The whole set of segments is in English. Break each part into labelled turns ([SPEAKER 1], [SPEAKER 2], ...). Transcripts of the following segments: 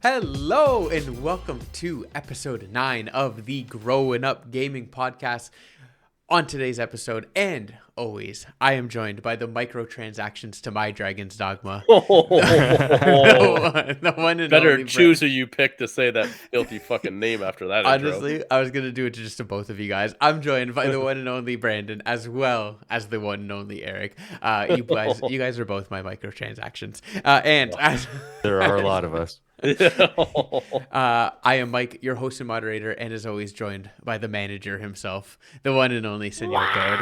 [SPEAKER 1] Hello and welcome to episode 9 of the Growin Up Gaming Podcast. On today's episode, and always, I am joined by the microtransactions to my Dragon Dogma. The one and
[SPEAKER 2] Better
[SPEAKER 1] only
[SPEAKER 2] choose who you pick to say that filthy fucking name after that
[SPEAKER 1] Honestly,
[SPEAKER 2] intro.
[SPEAKER 1] I was going to do it just to both of you guys. I'm joined by the one and only Brandon, as well as the one and only Eric. You guys are both my microtransactions.
[SPEAKER 3] There are a lot of us.
[SPEAKER 1] I am Mike, your host and moderator, and as always joined by the manager himself, the one and only Senor Code.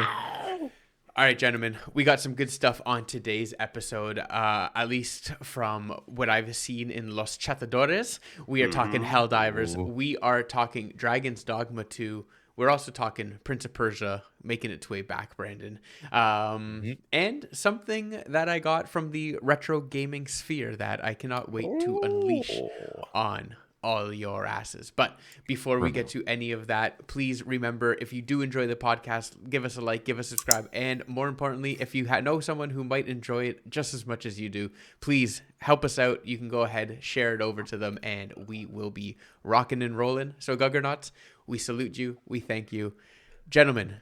[SPEAKER 1] All right, gentlemen, we got some good stuff on today's episode, at least from what I've seen in Los Chatadores. We are talking HellDivers. We are talking Dragon Dogma 2. We're also talking Prince of Persia, making its way back, Brandon. And something that I got from the retro gaming sphere that I cannot wait to unleash on all your asses. But before we get to any of that, please remember, if you do enjoy the podcast, give us a like, give us a subscribe, and more importantly, if you know someone who might enjoy it just as much as you do, please help us out. You can go ahead, share it over to them, and we will be rocking and rolling. So Guggernauts, we salute you. We thank you. Gentlemen.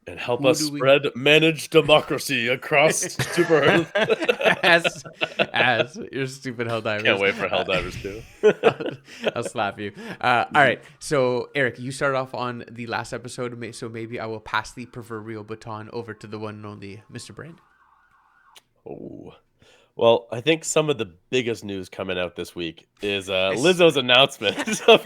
[SPEAKER 2] And help us manage democracy across Super Earth.
[SPEAKER 1] as your stupid HellDivers.
[SPEAKER 2] Can't wait for HellDivers too.
[SPEAKER 1] I'll slap you. All right. So, Eric, you started off on the last episode, so maybe I will pass the proverbial baton over to the one and only Mr. Brand.
[SPEAKER 2] Oh. Well, I think some of the biggest news coming out this week is Lizzo's announcement of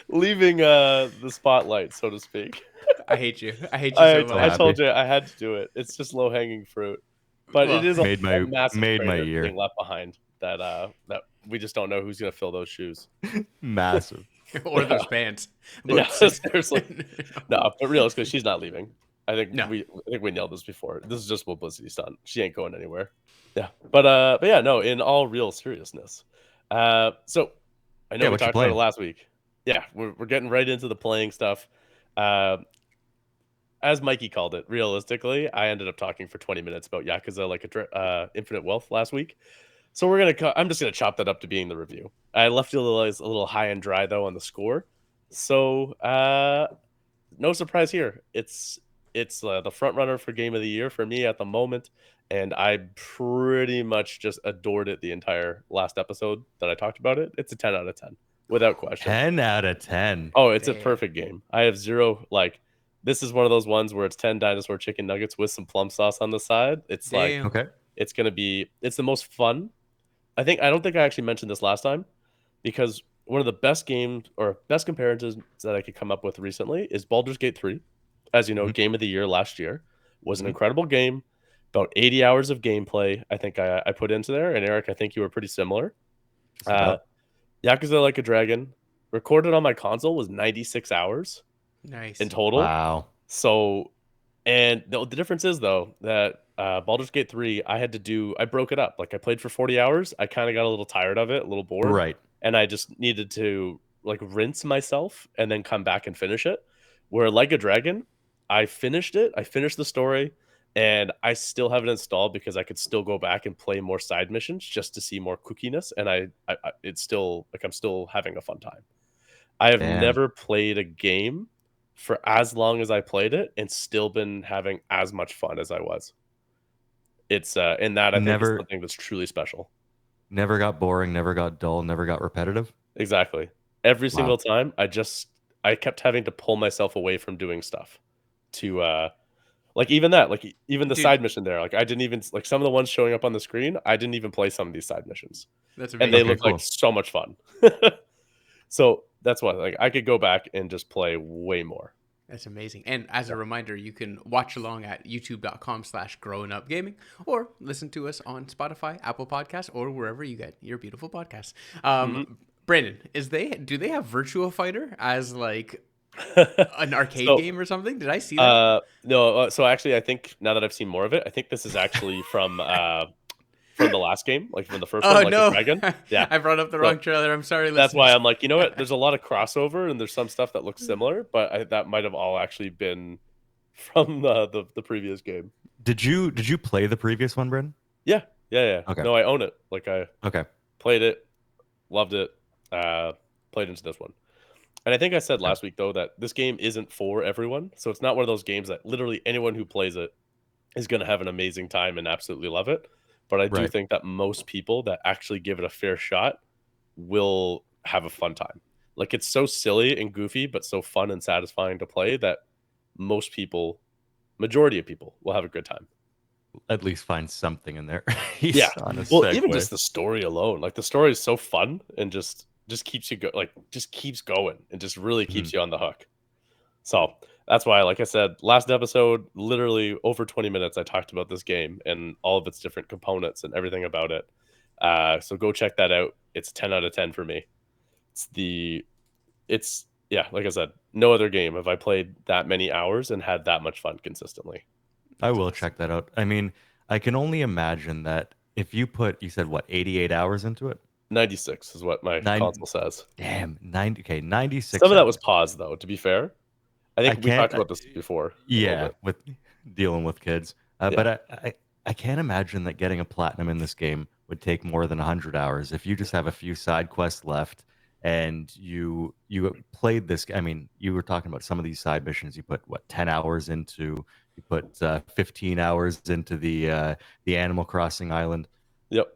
[SPEAKER 2] leaving the spotlight, so to speak.
[SPEAKER 1] I hate you. I hate you so much.
[SPEAKER 2] I told you I had to do it. It's just low hanging fruit, but it is a massive
[SPEAKER 3] year
[SPEAKER 2] thing left behind that we just don't know who's gonna fill those shoes.
[SPEAKER 3] Massive.
[SPEAKER 1] Or those pants.
[SPEAKER 2] Yeah, seriously. No, but realistically, she's not leaving. I think we nailed this before. This is just publicity stunt. She ain't going anywhere. Yeah, but yeah, no. In all real seriousness, so I know we talked about it last week. Yeah, we're getting right into the playing stuff. As Mikey called it, realistically, I ended up talking for 20 minutes about Yakuza like Infinite Wealth last week. So I'm just gonna chop that up to being the review. I left it a little high and dry though on the score. So no surprise here. It's the front runner for Game of the Year for me at the moment, and I pretty much just adored it the entire last episode that I talked about it. It's a 10 out of 10 without question.
[SPEAKER 3] 10 out of 10.
[SPEAKER 2] Oh, it's a perfect game. I have zero this is one of those ones where it's 10 dinosaur chicken nuggets with some plum sauce on the side. It's it's the most fun. I don't think I actually mentioned this last time, because one of the best games or best comparisons that I could come up with recently is Baldur's Gate 3. As you know, Game of the Year last year was an incredible game. About 80 hours of gameplay, I think I put into there. And Eric, I think you were pretty similar. Yakuza Like a Dragon, recorded on my console, was 96 hours.
[SPEAKER 1] Nice.
[SPEAKER 2] In total.
[SPEAKER 3] Wow.
[SPEAKER 2] So, and the difference is, though, that Baldur's Gate 3, I broke it up. I played for 40 hours. I kind of got a little tired of it, a little bored.
[SPEAKER 3] Right.
[SPEAKER 2] And I just needed to, rinse myself and then come back and finish it. Where Like a Dragon, I finished it. I finished the story, and I still have it installed because I could still go back and play more side missions just to see more kookiness. And it's still, I'm still having a fun time. I have never played a game for as long as I played it and still been having as much fun as I was. It's in that I think it's something that's truly special.
[SPEAKER 3] Never got boring, never got dull, never got repetitive.
[SPEAKER 2] Exactly. Every single time, I kept having to pull myself away from doing stuff to even the side mission there. I didn't even some of the ones showing up on the screen, I didn't even play some of these side missions.
[SPEAKER 1] That's amazing.
[SPEAKER 2] And they look like so much fun. So that's why I could go back and just play way more.
[SPEAKER 1] That's amazing. And as a reminder, you can watch along at youtube.com/growinupgaming or listen to us on Spotify, Apple Podcasts, or wherever you get your beautiful podcasts. Brandon, do they have Virtua Fighter as an arcade game or something? Did I see that?
[SPEAKER 2] No. So actually, I think now that I've seen more of it, I think this is actually from the last game, from the first one,
[SPEAKER 1] no.
[SPEAKER 2] Dragon. Yeah,
[SPEAKER 1] I brought up the wrong trailer. I'm sorry.
[SPEAKER 2] That's why I'm you know what? There's a lot of crossover, and there's some stuff that looks similar, but that might have all actually been from the previous game.
[SPEAKER 3] Did you play the previous one, Bryn?
[SPEAKER 2] Yeah.
[SPEAKER 3] Okay.
[SPEAKER 2] No, I own it.
[SPEAKER 3] Okay.
[SPEAKER 2] played it, loved it, played into this one. And I think I said last week, though, that this game isn't for everyone. So it's not one of those games that literally anyone who plays it is going to have an amazing time and absolutely love it. But I do
[SPEAKER 3] Right.
[SPEAKER 2] think that most people that actually give it a fair shot will have a fun time. Like, it's so silly and goofy, but so fun and satisfying to play that most people, majority of people, will have a good time.
[SPEAKER 3] At least find something in there. He's
[SPEAKER 2] Yeah.
[SPEAKER 3] on a
[SPEAKER 2] Well, even
[SPEAKER 3] segue.
[SPEAKER 2] just the story alone, like the story is so fun and just keeps you just keeps going and just really keeps you on the hook. So that's why, like I said, last episode, literally over 20 minutes, I talked about this game and all of its different components and everything about it. So go check that out. It's 10 out of 10 for me. Yeah, like I said, no other game have I played that many hours and had that much fun consistently.
[SPEAKER 3] I will check that out. I mean, I can only imagine that if you said what, 88 hours into it?
[SPEAKER 2] 96 is what my console says.
[SPEAKER 3] Damn, 96
[SPEAKER 2] Some of that
[SPEAKER 3] hours.
[SPEAKER 2] was paused, though, to be fair. I think we talked about this before.
[SPEAKER 3] Yeah, with dealing with kids.
[SPEAKER 2] Yeah.
[SPEAKER 3] But I can't imagine that getting a platinum in this game would take more than 100 hours. If you just have a few side quests left and you played this, I mean, you were talking about some of these side missions. You put, what, 10 hours into, you put 15 hours into the Animal Crossing island.
[SPEAKER 2] Yep.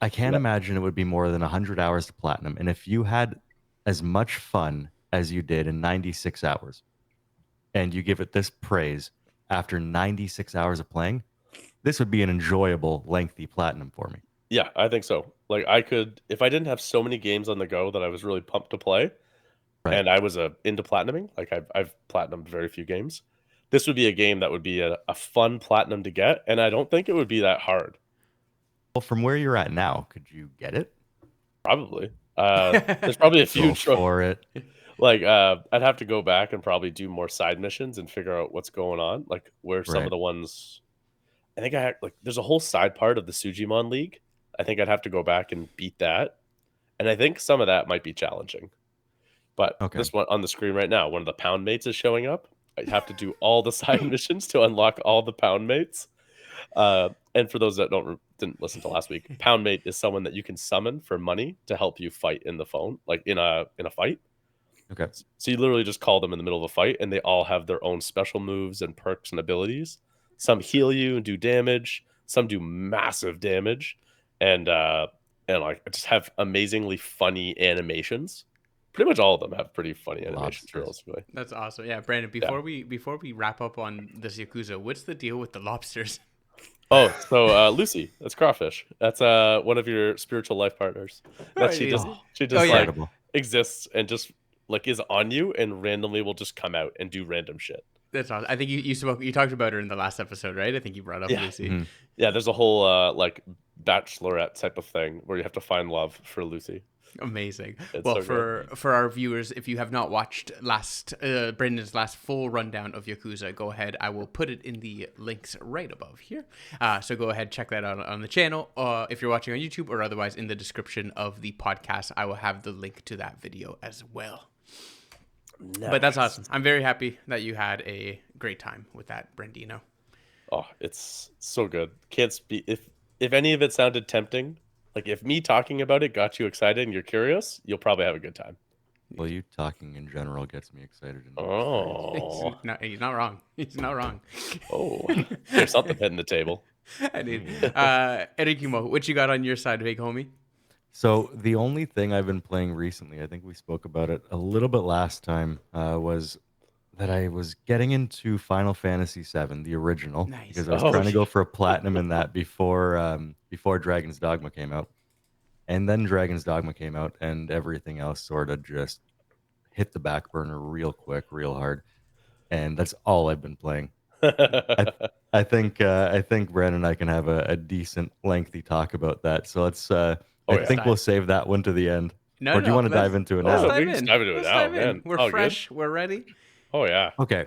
[SPEAKER 3] I can't imagine it would be more than 100 hours to platinum. And if you had as much fun as you did in 96 hours, and you give it this praise after 96 hours of playing, this would be an enjoyable, lengthy platinum for me.
[SPEAKER 2] Yeah, I think so. Like, I could, if I didn't have so many games on the go that I was really pumped to play,
[SPEAKER 3] Right.
[SPEAKER 2] and I was into platinuming, like I've platinumed very few games, this would be a game that would be a fun platinum to get, and I don't think it would be that hard.
[SPEAKER 3] Well, from where you're at now, could you get it?
[SPEAKER 2] Probably. There's probably a few
[SPEAKER 3] Go for it.
[SPEAKER 2] Like, I'd have to go back and probably do more side missions and figure out what's going on. Like, where some of the ones, I think there's a whole side part of the Sujimon League. I think I'd have to go back and beat that. And I think some of that might be challenging. But this one on the screen right now, one of the pound mates is showing up. I'd have to do all the side missions to unlock all the pound mates. And for those that didn't listen to last week, pound mate is someone that you can summon for money to help you fight in the phone, like in a fight.
[SPEAKER 3] Okay.
[SPEAKER 2] So you literally just call them in the middle of a fight, and they all have their own special moves and perks and abilities. Some heal you and do damage. Some do massive damage, and like just have amazingly funny animations. Pretty much all of them have pretty funny animations. Realistically,
[SPEAKER 1] that's awesome. Yeah, Brandon. Before we wrap up on this Yakuza, what's the deal with the lobsters?
[SPEAKER 2] Oh, so Lucy, that's Crawfish. That's one of your spiritual life partners. That she just like exists and just like is on you and randomly will just come out and do random shit.
[SPEAKER 1] That's awesome. I think you talked about her in the last episode, right? I think you brought up Lucy.
[SPEAKER 2] Mm-hmm. Yeah, there's a whole like bachelorette type of thing where you have to find love for Lucy.
[SPEAKER 1] Amazing.
[SPEAKER 2] It's
[SPEAKER 1] well,
[SPEAKER 2] so
[SPEAKER 1] for our viewers, if you have not watched Brendan's last full rundown of Yakuza, go ahead. I will put it in the links right above here. So go ahead, check that out on the channel. If you're watching on YouTube or otherwise in the description of the podcast, I will have the link to that video as well. Nice. But that's awesome. I'm very happy that you had a great time with that, Brandino.
[SPEAKER 2] Oh, it's so good. Can't speak. If any of it sounded tempting, like if me talking about it got you excited and you're curious, you'll probably have a good time.
[SPEAKER 3] Well, you talking in general gets me excited.
[SPEAKER 2] Oh,
[SPEAKER 1] he's not wrong. He's not wrong.
[SPEAKER 2] Oh, there's something hitting the table.
[SPEAKER 1] I did. Erikimo, what you got on your side, big homie?
[SPEAKER 3] So the only thing I've been playing recently, I think we spoke about it a little bit last time, was that I was getting into Final Fantasy VII, the original, because I was trying to go for a platinum in that before Dragon's Dogma came out. And then Dragon's Dogma came out, and everything else sort of just hit the back burner real quick, real hard. And that's all I've been playing. I think Brandon and I can have a decent, lengthy talk about that. So let's... I think we'll save that one to the end. Or do you want to dive into it now?
[SPEAKER 2] We can dive into it now, man.
[SPEAKER 1] We're fresh. Good. We're ready.
[SPEAKER 2] Oh, yeah.
[SPEAKER 3] Okay.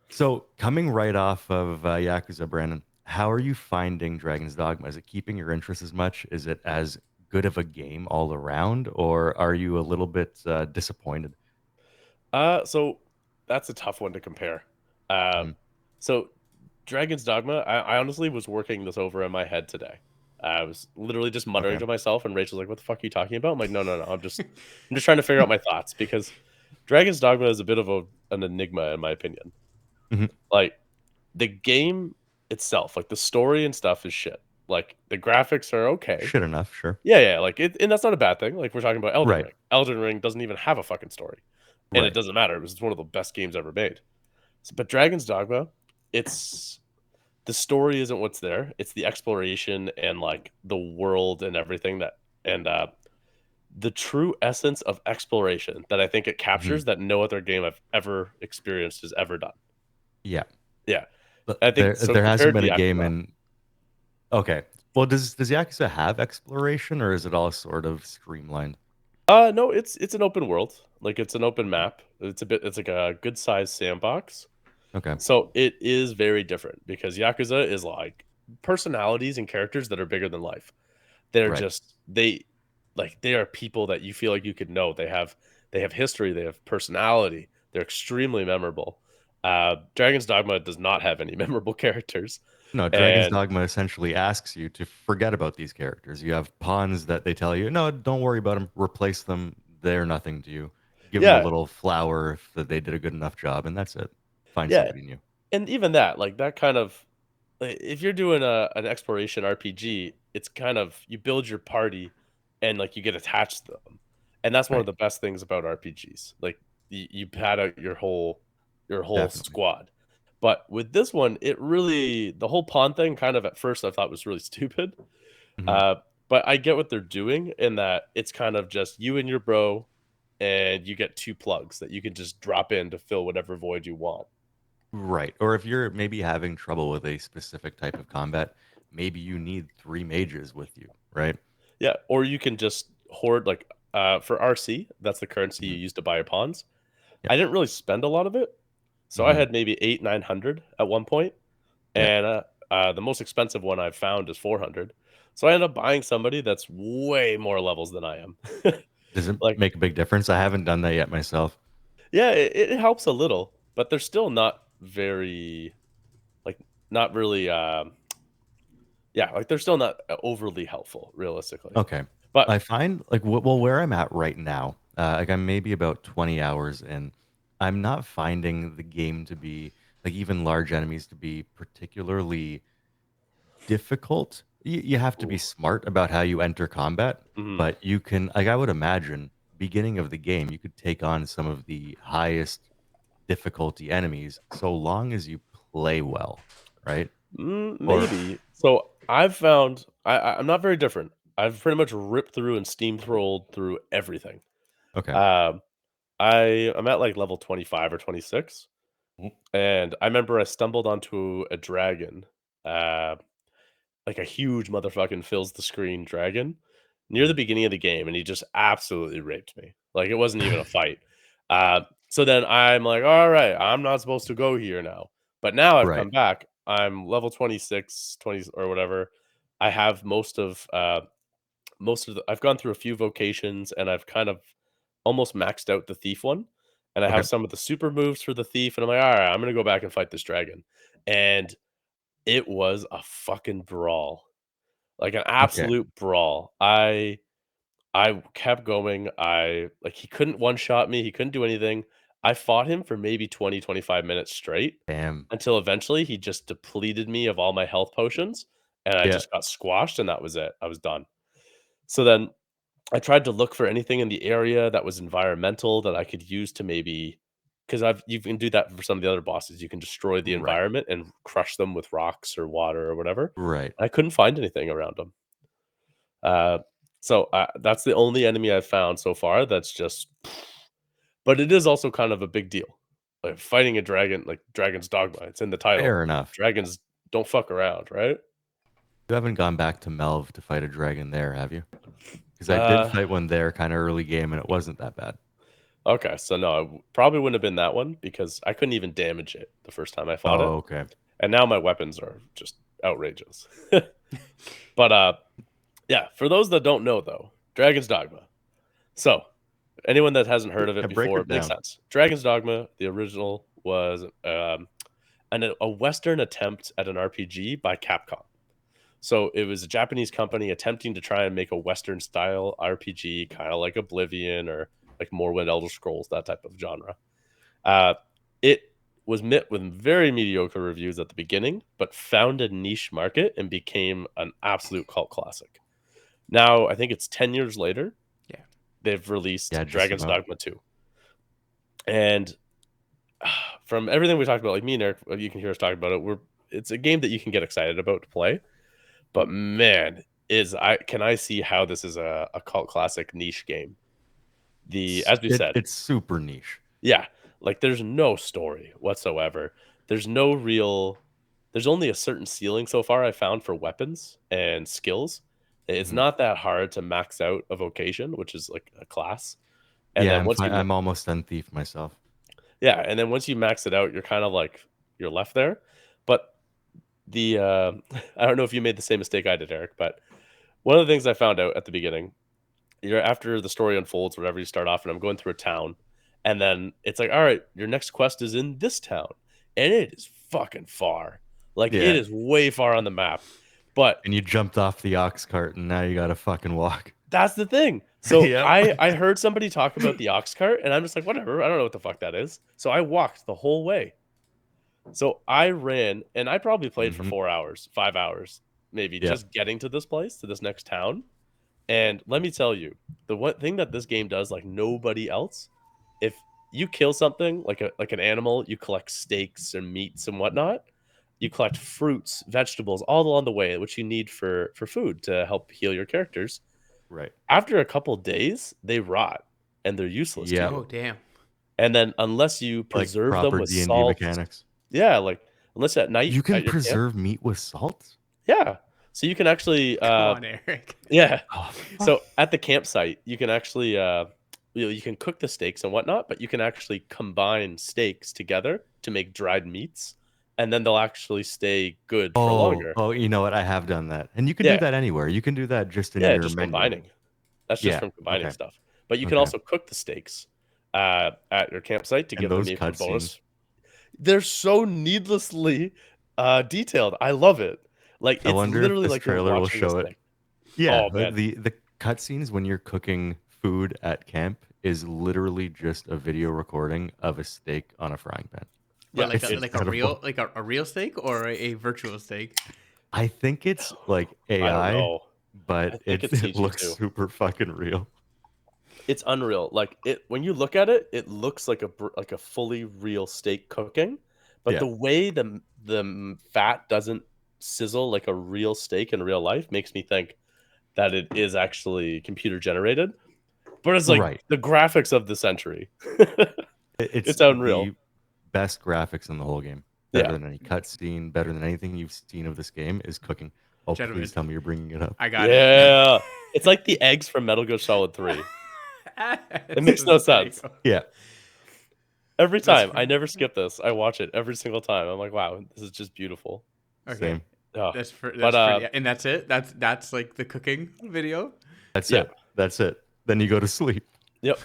[SPEAKER 3] So coming right off of Yakuza, Brandon, how are you finding Dragon's Dogma? Is it keeping your interest as much? Is it as good of a game all around? Or are you a little bit disappointed?
[SPEAKER 2] So that's a tough one to compare. So Dragon's Dogma, I honestly was working this over in my head today. I was literally just muttering to myself, and Rachel's like, "What the fuck are you talking about?" I'm like, "No, no, no. I'm just trying to figure out my thoughts because Dragon's Dogma is a bit of an enigma in my opinion.
[SPEAKER 3] Mhm.
[SPEAKER 2] Like the game itself, like the story and stuff is shit. Like the graphics are okay.
[SPEAKER 3] Shit enough, sure.
[SPEAKER 2] Yeah, like it, and that's not a bad thing. Like we're talking about Elden
[SPEAKER 3] Right.
[SPEAKER 2] Ring. Elden Ring doesn't even have a fucking story, and it
[SPEAKER 3] Right.
[SPEAKER 2] doesn't matter. It was one of the best games ever made. But Dragon's Dogma, it's the story isn't what's there. It's the exploration and like the world and everything that and the true essence of exploration that I think it captures
[SPEAKER 3] Mhm.
[SPEAKER 2] that no other game I've ever experienced has ever done.
[SPEAKER 3] Yeah.
[SPEAKER 2] Yeah.
[SPEAKER 3] But
[SPEAKER 2] I think so
[SPEAKER 3] there hasn't
[SPEAKER 2] compared to
[SPEAKER 3] been a game
[SPEAKER 2] Yakuza.
[SPEAKER 3] in. Okay. Well, does Yakuza have exploration, or is it all sort of streamlined?
[SPEAKER 2] No, it's an open world. Like it's an open map. It's like a good sized sandbox.
[SPEAKER 3] Okay.
[SPEAKER 2] So it is very different because Yakuza is like personalities and characters that are bigger than life. They're
[SPEAKER 3] Right.
[SPEAKER 2] just they are people that you feel like you could know. They have history, they have personality. They're extremely memorable. Dragon's Dogma does not have any memorable characters.
[SPEAKER 3] No, Dragon's
[SPEAKER 2] And
[SPEAKER 3] Dogma essentially asks you to forget about these characters. You have pawns that they tell you, no, don't worry about them, replace them. They're nothing to you. Give them a
[SPEAKER 2] yeah,
[SPEAKER 3] little flower if they did a good enough job, and that's it. Find
[SPEAKER 2] yeah.
[SPEAKER 3] somebody new.
[SPEAKER 2] And even that, like that kind of if you're doing an exploration RPG, it's kind of you build your party and like you get attached to them. And that's one of
[SPEAKER 3] Right.
[SPEAKER 2] the best things about RPGs. Like you pad out your whole
[SPEAKER 3] Definitely.
[SPEAKER 2] squad. But with this one, it really the whole pawn thing kind of at first I thought was really stupid.
[SPEAKER 3] Mhm.
[SPEAKER 2] Uh, but I get what they're doing in that it's kind of just you and your bro, and you get two plugs that you can just drop in to fill whatever void you want.
[SPEAKER 3] Right. Or if you're maybe having trouble with a specific type of combat, maybe you need 3 mages with you, right?
[SPEAKER 2] Yeah, or you can just hoard like for RC, that's the currency you
[SPEAKER 3] Mhm.
[SPEAKER 2] use to buy your pawns.
[SPEAKER 3] Yeah.
[SPEAKER 2] I didn't really spend a lot of it, so I
[SPEAKER 3] Mhm.
[SPEAKER 2] had maybe 800-900 at one point,
[SPEAKER 3] Yeah.
[SPEAKER 2] and the most expensive one I've found is 400. So I end up buying somebody that's way more levels than I am.
[SPEAKER 3] Does it
[SPEAKER 2] Like,
[SPEAKER 3] make a big difference? I haven't done that yet myself.
[SPEAKER 2] yeah, it helps a little, but they're still not very like not really yeah, like they're still not overly helpful realistically.
[SPEAKER 3] Okay.
[SPEAKER 2] But
[SPEAKER 3] I find like well, where I'm at right now, like I'm maybe about 20 hours in, I'm not finding the game to be like even large enemies to be particularly difficult. You have to be
[SPEAKER 2] ooh,
[SPEAKER 3] smart about how you enter combat,
[SPEAKER 2] mhm.
[SPEAKER 3] but you can like I would imagine beginning of the game you could take on some of the highest difficulty enemies so long as you play well, right? Or
[SPEAKER 2] Maybe. So I've found I'm not very different. I've pretty much ripped through and steamrolled through everything.
[SPEAKER 3] okay.
[SPEAKER 2] Um, I'm at like level 25 or 26,
[SPEAKER 3] Mhm.
[SPEAKER 2] and I remember I stumbled onto a dragon, uh, like a huge motherfucking fills the screen dragon near the
[SPEAKER 3] Mhm.
[SPEAKER 2] beginning of the game, and he just absolutely raped me. Like it wasn't even a fight. Uh, so then I'm like, all right, I'm not supposed to go here now. But now I've
[SPEAKER 3] Right.
[SPEAKER 2] come back. I'm level 26, 20 or whatever. I have most of the I've gone through a few vocations and I've kind of almost maxed out the thief one. And I
[SPEAKER 3] Okay.
[SPEAKER 2] have some of the super moves for the thief, and I'm like, all right, I'm gonna go back and fight this dragon. And it was a fucking brawl. Like an
[SPEAKER 3] Okay.
[SPEAKER 2] absolute brawl. I kept going. I like he couldn't one shot me. He couldn't do anything. I fought him for maybe 20, 25 minutes straight
[SPEAKER 3] Damn.
[SPEAKER 2] until eventually he just depleted me of all my health potions and I
[SPEAKER 3] Yeah.
[SPEAKER 2] just got squashed and that was it. I was done. So then I tried to look for anything in the area that was environmental that I could use to maybe because I've you can do that for some of the other bosses. You can destroy the
[SPEAKER 3] Right.
[SPEAKER 2] environment and crush them with rocks or water or whatever.
[SPEAKER 3] Right.
[SPEAKER 2] I couldn't find anything around them. Uh, so that's the only enemy I've found so far that's just but it is also kind of a big deal. Like fighting a dragon, like Dragon's Dogma, it's in the title.
[SPEAKER 3] Fair enough.
[SPEAKER 2] Dragons don't fuck around, right?
[SPEAKER 3] You haven't gone back to Melv to fight a dragon there, have you? Because I did
[SPEAKER 2] Uh,
[SPEAKER 3] fight one there kind of early game and it wasn't that bad.
[SPEAKER 2] okay, so no, probably wouldn't have been that one because I couldn't even damage it the first time I fought it,
[SPEAKER 3] Oh, okay.
[SPEAKER 2] and now my weapons are just outrageous. But yeah, for those that don't know though, Dragon's Dogma. So anyone that hasn't heard of
[SPEAKER 3] Yeah,
[SPEAKER 2] it
[SPEAKER 3] break
[SPEAKER 2] before,
[SPEAKER 3] it
[SPEAKER 2] it makes
[SPEAKER 3] down.
[SPEAKER 2] sense. Dragon's Dogma, the original was a Western attempt at an RPG by Capcom. So it was a Japanese company attempting to try and make a Western style RPG, kind of like Oblivion or like Morrowind, Elder Scrolls, that type of genre. It was met with very mediocre reviews at the beginning, but found a niche market and became an absolute cult classic. Now, I think it's 10 years later.
[SPEAKER 1] Yeah.
[SPEAKER 2] They've released
[SPEAKER 3] Yeah,
[SPEAKER 2] Dragon's Dogma 2. And from everything we talked about, like me and Eric, you can hear us talking about it. It's a game that you can get excited about to play. But man, can I see how this is a cult classic niche game? As we said,
[SPEAKER 3] it's super niche.
[SPEAKER 2] Yeah, like there's no story whatsoever. There's only a certain ceiling so far I found for weapons and skills. It's not that hard to max out a vocation, which is like a class. And
[SPEAKER 3] yeah,
[SPEAKER 2] then once
[SPEAKER 3] I'm almost done thief myself.
[SPEAKER 2] Yeah, and then once you max it out, you're kind of like you're left there. But I don't know if you made the same mistake I did, Eric, but one of the things I found out at the beginning, after the story unfolds, whatever, you start off, and I'm going through a town, and then it's like, all right, your next quest is in this town, and it is fucking far. Like it is way far on the map. And
[SPEAKER 3] you jumped off the ox cart, and now you got to fucking walk.
[SPEAKER 2] That's the thing. So I heard somebody talk about the ox cart, and I'm just like, whatever. I don't know what the fuck that is. So I walked the whole way. So I ran, and I probably played for 4 hours, 5 hours, maybe, just getting to this place, to this next town. And let me tell you, the one thing that this game does like nobody else, if you kill something like an animal, you collect steaks and meats and whatnot. You collect fruits, vegetables, all along the way, which you need for food to help heal your characters.
[SPEAKER 3] Right.
[SPEAKER 2] After a couple days, they rot and they're useless.
[SPEAKER 3] Yeah.
[SPEAKER 1] Oh, damn.
[SPEAKER 2] And then unless you preserve them with
[SPEAKER 3] D&D
[SPEAKER 2] salt,
[SPEAKER 3] mechanics.
[SPEAKER 2] Yeah, like unless at night
[SPEAKER 3] you can preserve meat with salt.
[SPEAKER 2] Yeah, so you can actually.
[SPEAKER 1] Come on, Eric.
[SPEAKER 2] Yeah. So at the campsite, you can actually you can cook the steaks and whatnot, but you can actually combine steaks together to make dried meats, and then they'll actually stay good for longer.
[SPEAKER 3] Oh, you know what? I have done that, and you can do that anywhere. You can do that just in your
[SPEAKER 2] just
[SPEAKER 3] menu.
[SPEAKER 2] Combining. That's just from combining stuff. But you can also cook the steaks at your campsite to give them meat for bonus. They're so needlessly detailed. I love it. Like it's literally like
[SPEAKER 3] trailer will show it.
[SPEAKER 2] Thing.
[SPEAKER 3] Yeah, the cutscenes when you're cooking food at camp is literally just a video recording of a steak on a frying pan.
[SPEAKER 1] Yeah, like a real steak or a virtual steak.
[SPEAKER 3] I think it's like AI, but it looks super fucking real.
[SPEAKER 2] It's unreal. Like when you look at it, it looks like a fully real steak cooking, but the way the fat doesn't sizzle like a real steak in real life makes me think that it is actually computer generated. But it's like the graphics of the century. It's unreal.
[SPEAKER 3] The best graphics in the whole game. Better than any cutscene, better than anything you've seen of this game is cooking. Oh,
[SPEAKER 1] Gentlemen,
[SPEAKER 3] please tell me you're bringing it up.
[SPEAKER 1] I got it.
[SPEAKER 2] Yeah. It's like the eggs from Metal Gear Solid 3. It makes no sense.
[SPEAKER 3] Yeah.
[SPEAKER 2] Every time. I never skip this. I watch it every single time. I'm like, wow, this is just beautiful.
[SPEAKER 1] Okay.
[SPEAKER 3] Same.
[SPEAKER 1] That's pretty, and that's it. That's like the cooking video.
[SPEAKER 3] That's it. That's it. Then you go to sleep.
[SPEAKER 2] Yep.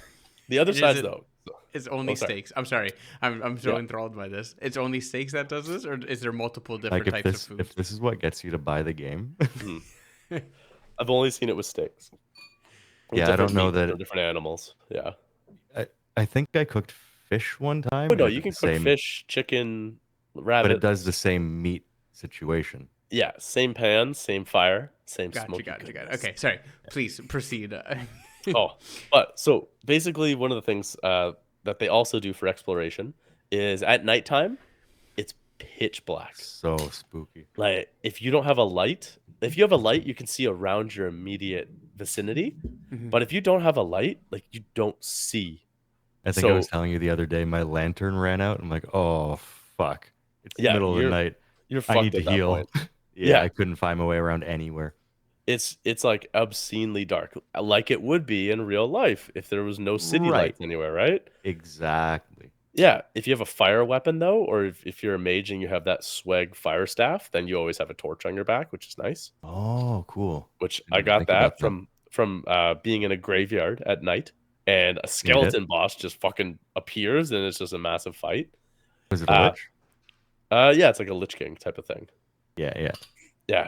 [SPEAKER 2] The other side though.
[SPEAKER 1] It's only steaks. I'm sorry. I'm so enthralled by this. It's only steaks that does this, or is there multiple different types of food?
[SPEAKER 3] If this is what gets you to buy the game,
[SPEAKER 2] I've only seen it with steaks.
[SPEAKER 3] Yeah, I don't know that
[SPEAKER 2] different animals. Yeah.
[SPEAKER 3] I think I cooked fish one time.
[SPEAKER 2] Oh no, you can cook fish, chicken, rabbit.
[SPEAKER 3] But it does the same meat situation.
[SPEAKER 2] Yeah, same pan, same fire, same smoke.
[SPEAKER 1] Got it. Okay, sorry. Please proceed.
[SPEAKER 2] But so basically, one of the things that they also do for exploration is at nighttime, it's pitch black.
[SPEAKER 3] So spooky.
[SPEAKER 2] Like if you don't have a light, if you have a light, you can see around your immediate vicinity. Mm-hmm. But if you don't have a light, like you don't see.
[SPEAKER 3] I think I was telling you the other day, my lantern ran out. I'm like, oh fuck! It's the middle of the night. I need to heal. Yeah, I couldn't find my way around anywhere.
[SPEAKER 2] It's like obscenely dark, like it would be in real life if there was no city lights anywhere, right?
[SPEAKER 3] Exactly.
[SPEAKER 2] Yeah, if you have a fire weapon though, or if you're a mage and you have that swag fire staff, then you always have a torch on your back, which is nice.
[SPEAKER 3] Oh, cool.
[SPEAKER 2] Which I got that from being in a graveyard at night, and a skeleton boss just fucking appears, and it's just a massive fight.
[SPEAKER 3] Was it a lich?
[SPEAKER 2] Yeah, it's like a Lich King type of thing.
[SPEAKER 3] Yeah.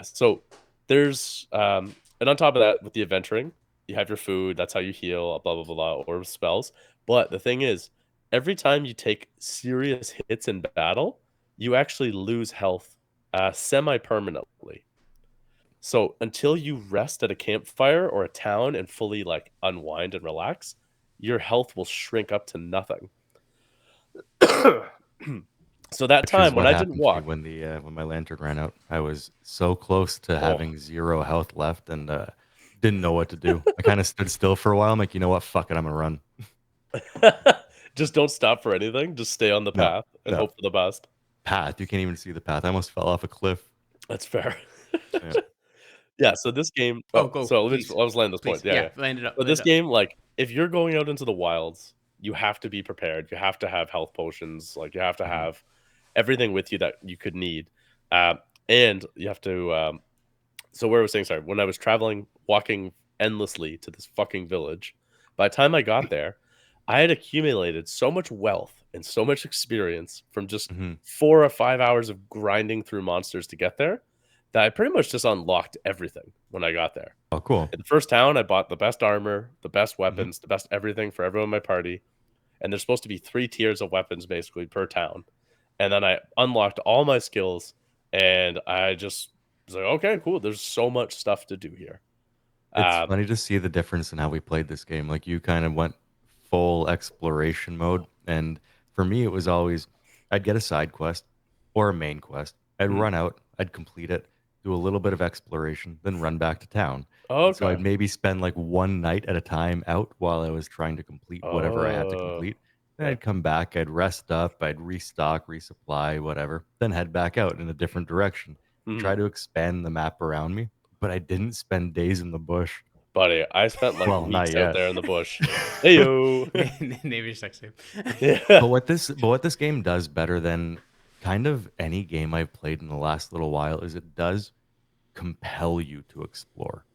[SPEAKER 2] So there's and on top of that, with the adventuring, you have your food. That's how you heal. Blah blah blah, blah or spells. But the thing is, every time you take serious hits in battle, you actually lose health semi-permanently. So until you rest at a campfire or a town and fully like unwind and relax, your health will shrink up to nothing. So that
[SPEAKER 3] Which
[SPEAKER 2] time
[SPEAKER 3] is
[SPEAKER 2] when
[SPEAKER 3] what
[SPEAKER 2] I didn't
[SPEAKER 3] happened to me
[SPEAKER 2] walk,
[SPEAKER 3] when my lantern ran out. I was so close to having 0 health left and didn't know what to do. I kind of stood still for a while. I'm like, you know what? Fuck it, I'm gonna run.
[SPEAKER 2] just don't stop for anything. Just stay on the
[SPEAKER 3] No,
[SPEAKER 2] path and
[SPEAKER 3] no
[SPEAKER 2] hope for the best.
[SPEAKER 3] path. You can't even see the path. I almost fell off a cliff.
[SPEAKER 2] That's fair.
[SPEAKER 3] Yeah.
[SPEAKER 2] Yeah, so this game.
[SPEAKER 1] Oh,
[SPEAKER 2] Oh,
[SPEAKER 1] go,
[SPEAKER 2] so
[SPEAKER 1] please.
[SPEAKER 2] I was laying this
[SPEAKER 1] Please.
[SPEAKER 2] point. Yeah,
[SPEAKER 1] Yeah,
[SPEAKER 2] yeah.
[SPEAKER 1] land it up.
[SPEAKER 2] But
[SPEAKER 1] Land
[SPEAKER 2] this
[SPEAKER 1] it up.
[SPEAKER 2] game, like, if you're going out into the wilds, you have to be prepared. You have to have health potions. Like, you have to have everything with you that you could need. And you have to. So where I was saying, sorry, when I was traveling, walking endlessly to this fucking village, by the time I got there, I had accumulated so much wealth and so much experience from just 4 or 5 hours of grinding through monsters to get there that I pretty much just unlocked everything when I got there.
[SPEAKER 3] Oh, cool.
[SPEAKER 2] In the first town, I bought the best armor, the best weapons, the best everything for everyone in my party. And there's supposed to be 3 tiers of weapons basically per town. And then I unlocked all my skills and I just was like, okay, cool. There's so much stuff to do here.
[SPEAKER 3] It's funny to see the difference in how we played this game. Like you kind of went full exploration mode, and for me, it was always I'd get a side quest or a main quest. I'd run out, I'd complete it, do a little bit of exploration, then run back to town. And so I'd maybe spend like one night at a time out while I was trying to complete whatever I had to complete. Then I'd come back, I'd rest up, I'd restock, resupply, whatever, then head back out in a different direction. Try to expand the map around me, but I didn't spend days in the bush.
[SPEAKER 2] Buddy, I spent like
[SPEAKER 3] Well, not
[SPEAKER 2] weeks out
[SPEAKER 3] yet.
[SPEAKER 2] there in the bush. Hey yo.
[SPEAKER 1] Maybe sex tape.
[SPEAKER 2] Yeah.
[SPEAKER 3] But what this game does better than kind of any game I've played in the last little while is it does compel you to explore.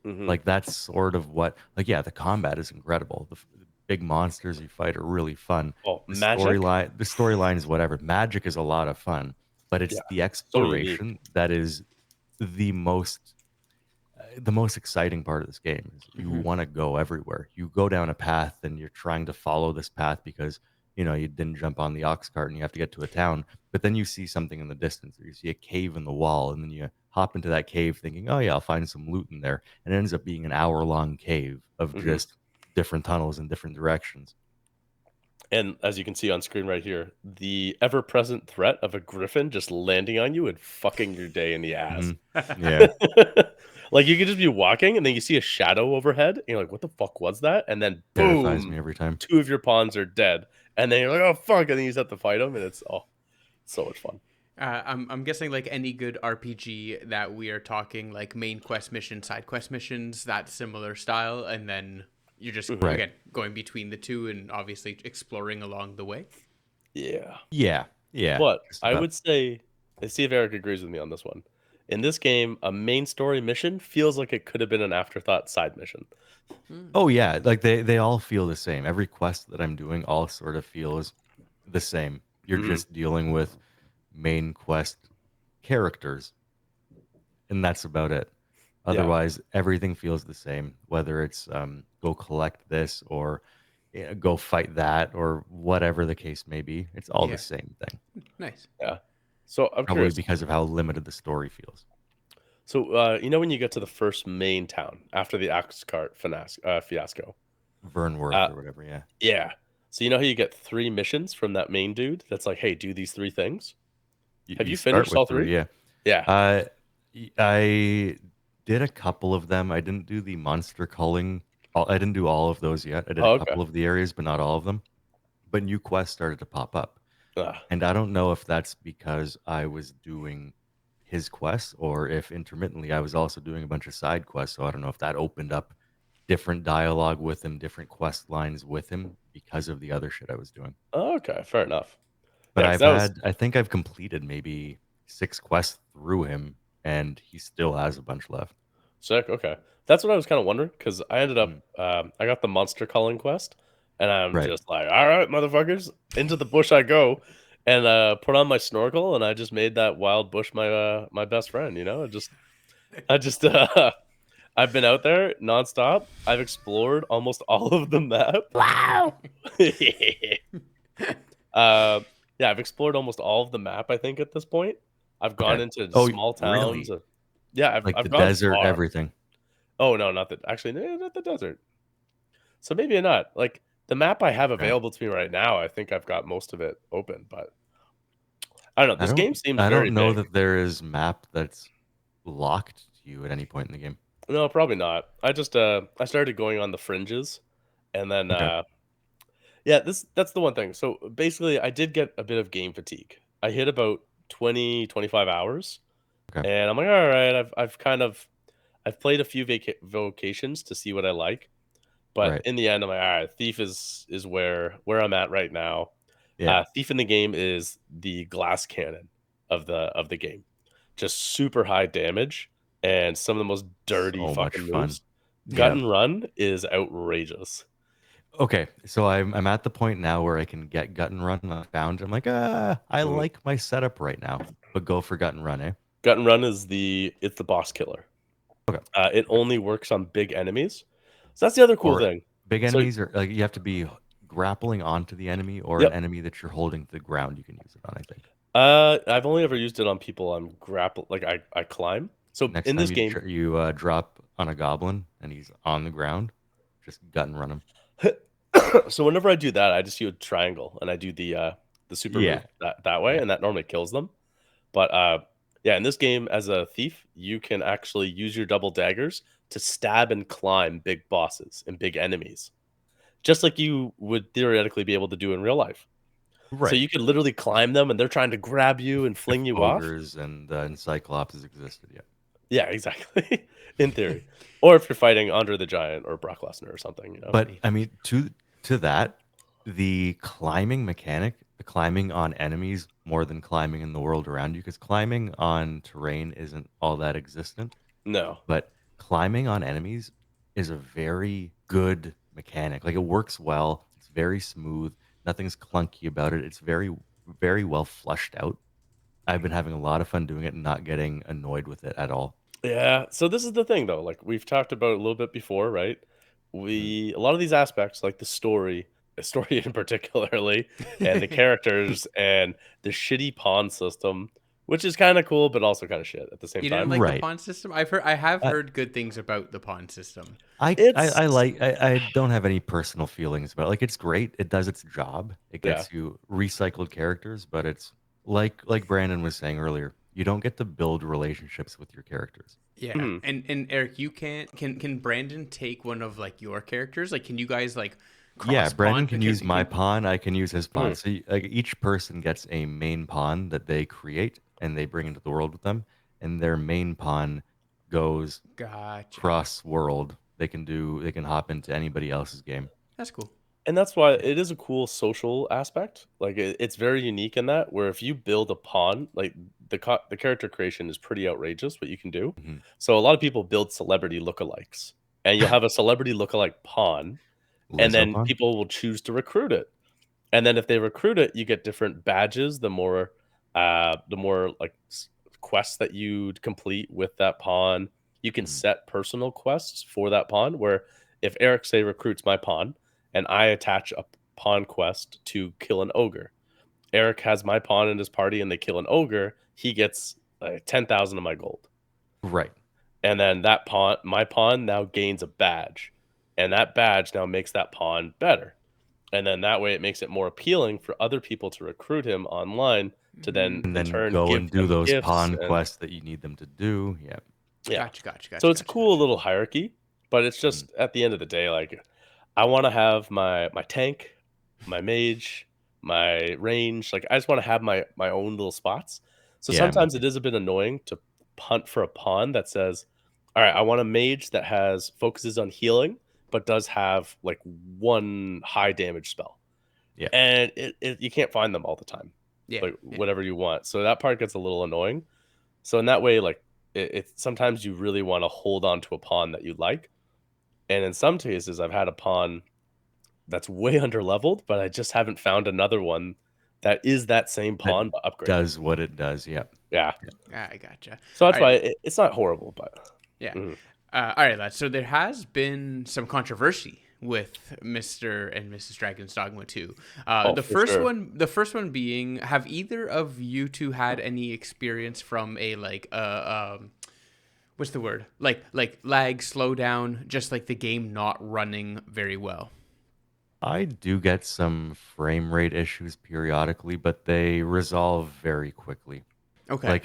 [SPEAKER 3] Like that's sort of what yeah, the combat is incredible. The big monsters you fight are really fun.
[SPEAKER 2] Oh,
[SPEAKER 3] The
[SPEAKER 2] magic?
[SPEAKER 3] storyline is whatever. Magic is a lot of fun, but it's the exploration that is the most exciting part of this game. Is you want to go everywhere. You go down a path and you're trying to follow this path because you didn't jump on the ox cart and you have to get to a town, but then you see something in the distance, or you see a cave in the wall, and then you hop into that cave thinking, oh yeah, I'll find some loot in there, and it ends up being an hour-long cave of just different tunnels in different directions.
[SPEAKER 2] And as you can see on screen right here, the ever-present threat of a griffin just landing on you and fucking your day in the ass.
[SPEAKER 3] Yeah.
[SPEAKER 2] Like you could just be walking and then you see a shadow overhead and you're like, what the fuck was that? And then
[SPEAKER 3] Terrifies
[SPEAKER 2] boom,
[SPEAKER 3] me every time.
[SPEAKER 2] 2 of your pawns are dead. And then you're like, oh fuck, and then you just have to fight them, and it's so much fun.
[SPEAKER 1] I'm guessing like any good RPG that we are talking like main quest missions, side quest missions, that similar style, and then you're just again going between the two and obviously exploring along the way.
[SPEAKER 2] Yeah.
[SPEAKER 3] Yeah.
[SPEAKER 2] But I would say, let's see if Eric agrees with me on this one. In this game, a main story mission feels like it could have been an afterthought side mission.
[SPEAKER 3] Oh yeah, like they all feel the same. Every quest that I'm doing all sort of feels the same. You're just dealing with main quest characters, and that's about it. Otherwise, everything feels the same. Whether it's go collect this or go fight that or whatever the case may be, it's all the same thing.
[SPEAKER 1] Nice.
[SPEAKER 2] Yeah. So I'm
[SPEAKER 3] Probably
[SPEAKER 2] curious.
[SPEAKER 3] because of how limited the story feels.
[SPEAKER 2] So when you get to the first main town after the axe cart fiasco,
[SPEAKER 3] Vernworth or whatever, yeah.
[SPEAKER 2] Yeah. So how you get 3 missions from that main dude that's like, hey, do these 3 things? Have you
[SPEAKER 3] start
[SPEAKER 2] finished
[SPEAKER 3] with
[SPEAKER 2] all 3?
[SPEAKER 3] Yeah.
[SPEAKER 2] Yeah.
[SPEAKER 3] I did a couple of them. I didn't do the monster culling. I didn't do all of those yet. I did a couple of the areas, but not all of them. But new quests started to pop up. And I don't know if that's because I was doing his quests or if intermittently I was also doing a bunch of side quests. So I don't know if that opened up different dialogue with him, different quest lines with him because of the other shit I was doing.
[SPEAKER 2] Okay, fair enough.
[SPEAKER 3] But I think I've completed maybe 6 quests through him, and he still has a bunch left.
[SPEAKER 2] Sick. Okay, that's what I was kind of wondering because I ended up I got the monster culling quest, and I'm just like, all right, motherfuckers, into the bush I go, and put on my snorkel, and I just made that wild bush my best friend. Just I've been out there nonstop. I've explored almost all of the map.
[SPEAKER 4] Wow.
[SPEAKER 2] Yeah, I've explored almost all of the map, I think, at this point. I've gone
[SPEAKER 3] Okay.
[SPEAKER 2] into
[SPEAKER 3] Oh,
[SPEAKER 2] small towns.
[SPEAKER 3] really?
[SPEAKER 2] Yeah,
[SPEAKER 3] Like the
[SPEAKER 2] I've gone
[SPEAKER 3] desert,
[SPEAKER 2] far.
[SPEAKER 3] everything.
[SPEAKER 2] Oh no, not the desert. So maybe not. Like the map I have available to me right now, I think I've got most of it open, but I don't know. This game seems
[SPEAKER 3] I
[SPEAKER 2] very
[SPEAKER 3] don't know
[SPEAKER 2] big.
[SPEAKER 3] that there is map that's locked to you at any point in the game.
[SPEAKER 2] No, probably not. I started going on the fringes, and then
[SPEAKER 3] Okay.
[SPEAKER 2] yeah, that's the one thing. So basically, I did get a bit of game fatigue. I hit about 25 hours,
[SPEAKER 3] Okay.
[SPEAKER 2] and I'm like, all right, I've played a few vocations to see what I like, but
[SPEAKER 3] Right.
[SPEAKER 2] in the end, I'm like, all right, Thief is where I'm at right now.
[SPEAKER 3] Yeah.
[SPEAKER 2] Thief in the game is the glass cannon of the game, just super high damage and some of the most dirty
[SPEAKER 3] So much
[SPEAKER 2] fucking
[SPEAKER 3] fun.
[SPEAKER 2] moves. Gut
[SPEAKER 3] Yeah.
[SPEAKER 2] and Run is outrageous.
[SPEAKER 3] Okay, so I'm at the point now where I can get gut and run. I found I'm like, I
[SPEAKER 2] Mhm.
[SPEAKER 3] like my setup right now, but go for gut and run, eh?
[SPEAKER 2] Gut and Run is it's the boss killer.
[SPEAKER 3] Okay.
[SPEAKER 2] It only works on big enemies, so that's the other cool
[SPEAKER 3] Or
[SPEAKER 2] thing.
[SPEAKER 3] big
[SPEAKER 2] So
[SPEAKER 3] enemies are like you have to be grappling onto the enemy or an
[SPEAKER 2] yep,
[SPEAKER 3] enemy that you're holding to the ground. You can use it on, I think.
[SPEAKER 2] I've only ever used it on people on grapple, like I climb. So
[SPEAKER 3] Next
[SPEAKER 2] in
[SPEAKER 3] time
[SPEAKER 2] this game,
[SPEAKER 3] you drop on a goblin and he's on the ground, just gut and run him.
[SPEAKER 2] so whenever I do that, I just use a triangle and I do the super
[SPEAKER 3] Yeah,
[SPEAKER 2] move that way,
[SPEAKER 3] yeah.
[SPEAKER 2] and that normally kills them. But yeah, in this game, as a thief, you can actually use your double daggers to stab and climb big bosses and big enemies, just like you would theoretically be able to do in real life. So
[SPEAKER 3] Right.
[SPEAKER 2] you could literally climb them, and they're trying to grab you and
[SPEAKER 3] If
[SPEAKER 2] fling you off.
[SPEAKER 3] ogres and cyclopses existed, yeah.
[SPEAKER 2] Yeah, exactly. In theory, or if you're fighting Andre the Giant or Brock Lesnar or something, you know.
[SPEAKER 3] But I mean, to that, the climbing mechanic, the climbing on enemies more than climbing in the world around you, because climbing on terrain isn't all that existent,
[SPEAKER 2] No.
[SPEAKER 3] but climbing on enemies is a very good mechanic. Like it works well. It's very smooth. Nothing's clunky about it. It's very, very well flushed out. I've been having a lot of fun doing it and not getting annoyed with it at all.
[SPEAKER 2] Yeah. So this is the thing, though. Like we've talked about it a little bit before, right?
[SPEAKER 3] Mhm.
[SPEAKER 2] A lot of these aspects, like the story in particularly, and the characters and the shitty pawn system, which is kind of cool, but also kind of shit at the same
[SPEAKER 1] You didn't
[SPEAKER 2] time.
[SPEAKER 1] like the
[SPEAKER 3] Right.
[SPEAKER 1] pawn system? I have
[SPEAKER 3] Uh,
[SPEAKER 1] heard good things about the pawn system.
[SPEAKER 2] It's
[SPEAKER 3] I don't have any personal feelings about it. Like it's great. It does its job. It
[SPEAKER 2] yeah.
[SPEAKER 3] gets you recycled characters, but it's like Brandon was saying earlier, you don't get to build relationships with your characters.
[SPEAKER 1] Yeah,
[SPEAKER 2] Mhm.
[SPEAKER 1] and Eric, you can't can Brandon take one of like your characters? Like, can you guys like
[SPEAKER 3] Yeah,
[SPEAKER 1] cross
[SPEAKER 3] Brandon
[SPEAKER 1] pawn?
[SPEAKER 3] can use my pawn. I can use his pawn.
[SPEAKER 2] Mhm.
[SPEAKER 3] So like each person gets a main pawn that they create and they bring into the world with them, and their main pawn goes
[SPEAKER 1] Gotcha.
[SPEAKER 3] cross world. They can hop into anybody else's game.
[SPEAKER 1] That's cool.
[SPEAKER 2] And that's why it is a cool social aspect. Like it's very unique in that where if you build a pawn, like the character creation is pretty outrageous what you can do.
[SPEAKER 3] Mhm.
[SPEAKER 2] So a lot of people build celebrity lookalikes, and you'll have a celebrity lookalike pawn, and
[SPEAKER 3] Lizzo
[SPEAKER 2] then
[SPEAKER 3] pawn.
[SPEAKER 2] people will choose to recruit it. And then if they recruit it, you get different badges. The more like quests that you complete with that pawn. You can
[SPEAKER 3] Mhm.
[SPEAKER 2] set personal quests for that pawn. Where if Eric say recruits my pawn, and I attach a pawn quest to kill an ogre, Eric has my pawn in his party, and they kill an ogre. He gets 10,000 of my gold,
[SPEAKER 3] Right.
[SPEAKER 2] and then my pawn, now gains a badge, and that badge now makes that pawn better. And then that way it makes it more appealing for other people to recruit him online to then
[SPEAKER 3] And
[SPEAKER 2] in
[SPEAKER 3] then
[SPEAKER 2] turn
[SPEAKER 3] go
[SPEAKER 2] give
[SPEAKER 3] and do
[SPEAKER 2] them
[SPEAKER 3] those
[SPEAKER 2] gifts.
[SPEAKER 3] pawn
[SPEAKER 2] And
[SPEAKER 3] quests that you need them to do. Yeah.
[SPEAKER 2] yeah,
[SPEAKER 1] Gotcha.
[SPEAKER 2] so it's a cool little hierarchy, but it's
[SPEAKER 3] Mhm.
[SPEAKER 2] just at the end of the day, like I want to have my tank, my mage, my range. Like I just want to have my own little spots. So
[SPEAKER 3] Yeah, me
[SPEAKER 2] sometimes
[SPEAKER 3] too.
[SPEAKER 2] it is a bit annoying to hunt for a pawn that says, "All right, I want a mage that has focuses on healing, but does have like one high damage spell."
[SPEAKER 3] Yeah.
[SPEAKER 2] And you can't find them all the time,
[SPEAKER 1] Yeah.
[SPEAKER 2] like whatever you want. So that part gets a little annoying. So in that way, like it sometimes you really want to hold on to a pawn that you like. And in some cases, I've had a pawn that's way under leveled, but I just haven't found another one that is that same pawn but upgraded.
[SPEAKER 3] Does what it does. Yeah.
[SPEAKER 2] Yeah.
[SPEAKER 1] I gotcha.
[SPEAKER 2] So that's why it's not horrible, but
[SPEAKER 1] yeah. All right, lads. So there has been some controversy with Mr. and Mrs. Dragon's Dogma 2. The first one being, have either of you two had any experience from a what's the word? Like lag, slowdown, just like the game not running very well?
[SPEAKER 3] I do get some frame rate issues periodically, but they resolve very quickly.
[SPEAKER 1] Okay.
[SPEAKER 3] Like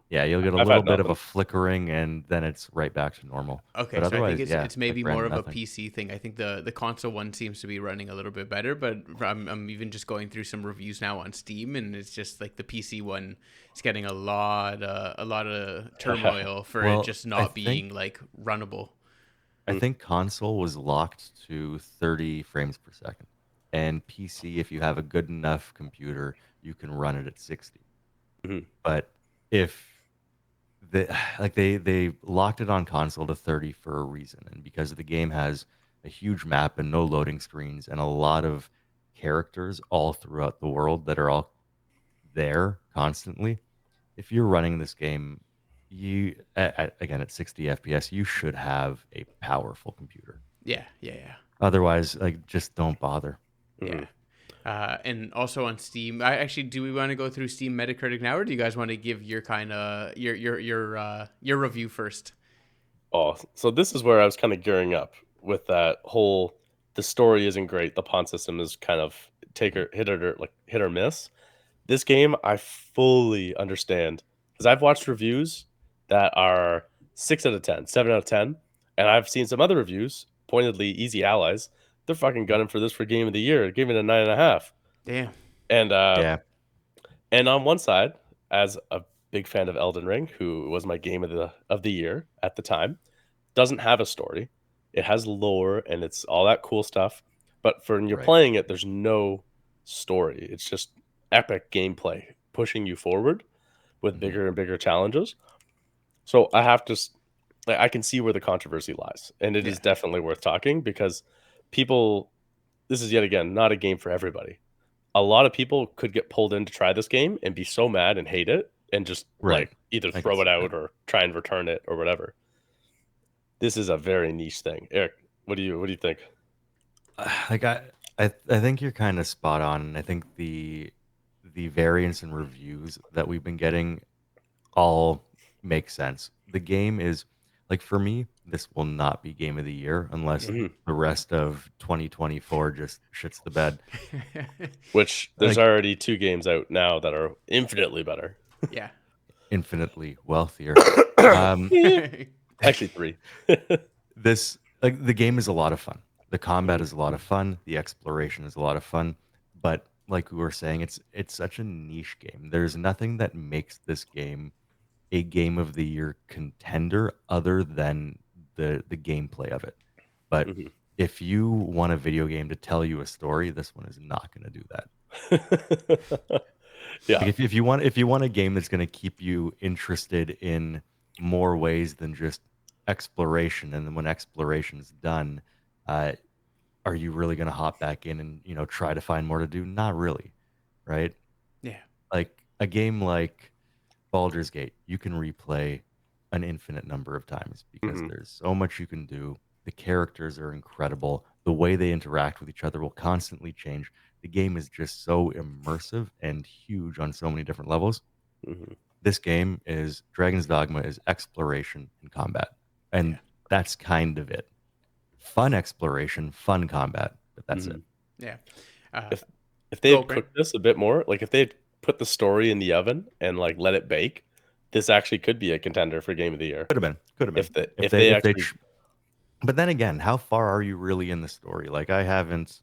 [SPEAKER 3] you'll get a little bit of a flickering, and then it's right back to normal.
[SPEAKER 1] Okay,
[SPEAKER 3] but
[SPEAKER 1] so I think it's maybe more of a PC thing. I think the console one seems to be running a little bit better, but I'm even just going through some reviews now on Steam, and it's just like the PC one is getting a lot of turmoil for it just not being like runnable.
[SPEAKER 3] I think console was locked to 30 frames per second, and PC, if you have a good enough computer, you can run it at 60. But if they locked it on console to 30 for a reason, and because the game has a huge map and no loading screens and a lot of characters all throughout the world that are all there constantly. If you're running this game, you again at 60 FPS, you should have a powerful computer.
[SPEAKER 1] Yeah.
[SPEAKER 3] Otherwise, like, just don't bother.
[SPEAKER 1] Yeah. And also on Steam, do we want to go through Steam Metacritic now, or do you guys want to give your kind of your review first?
[SPEAKER 2] Oh, so this is where I was kind of gearing up with that whole. The story isn't great. The pawn system is kind of hit or miss. This game, I fully understand, because I've watched reviews that are 6 out of 10, 7 out of 10, and I've seen some other reviews, pointedly Easy Allies. They're fucking gunning for this for Game of the Year. Give it a 9.5.
[SPEAKER 1] Damn.
[SPEAKER 2] And and on one side, as a big fan of Elden Ring, who was my game of the year at the time, doesn't have a story. It has lore and it's all that cool stuff. But when you're playing it, there's no story. It's just epic gameplay pushing you forward with bigger and bigger challenges. So I can see where the controversy lies, and it is definitely worth talking, because this is yet again not a game for everybody. A lot of people could get pulled in to try this game and be so mad and hate it and just like either throw it out or try and return it or whatever. This is a very niche thing. Eric, what do you think?
[SPEAKER 3] Like I think you're kind of spot on. I think the variance in reviews that we've been getting all make sense. The game is, like, for me, this will not be Game of the Year unless the rest of 2024 just shits the bed.
[SPEAKER 2] Which there's already 2 games out now that are infinitely better.
[SPEAKER 1] Yeah.
[SPEAKER 3] Infinitely wealthier.
[SPEAKER 2] Actually 3.
[SPEAKER 3] The game is a lot of fun. The combat is a lot of fun. The exploration is a lot of fun. But like we were saying, it's such a niche game. There's nothing that makes this game a Game of the Year contender other than the gameplay of it. But if you want a video game to tell you a story, this one is not going to do that.
[SPEAKER 2] Yeah.
[SPEAKER 3] Like if you want a game that's going to keep you interested in more ways than just exploration, and then when exploration's done, are you really going to hop back in and try to find more to do? Not really, right?
[SPEAKER 1] Yeah.
[SPEAKER 3] Like a game like Baldur's Gate, you can replay an infinite number of times because there's so much you can do. The characters are incredible. The way they interact with each other will constantly change. The game is just so immersive and huge on so many different levels. This game is Dragon's Dogma is exploration and combat. And that's kind of it. Fun exploration, fun combat, but that's it.
[SPEAKER 1] Yeah.
[SPEAKER 2] If they had cooked this a bit more, like if they had put the story in the oven and like let it bake, this actually could be a contender for Game of the Year.
[SPEAKER 3] Could have been.
[SPEAKER 2] If they actually.
[SPEAKER 3] But then again, how far are you really in the story? Like I haven't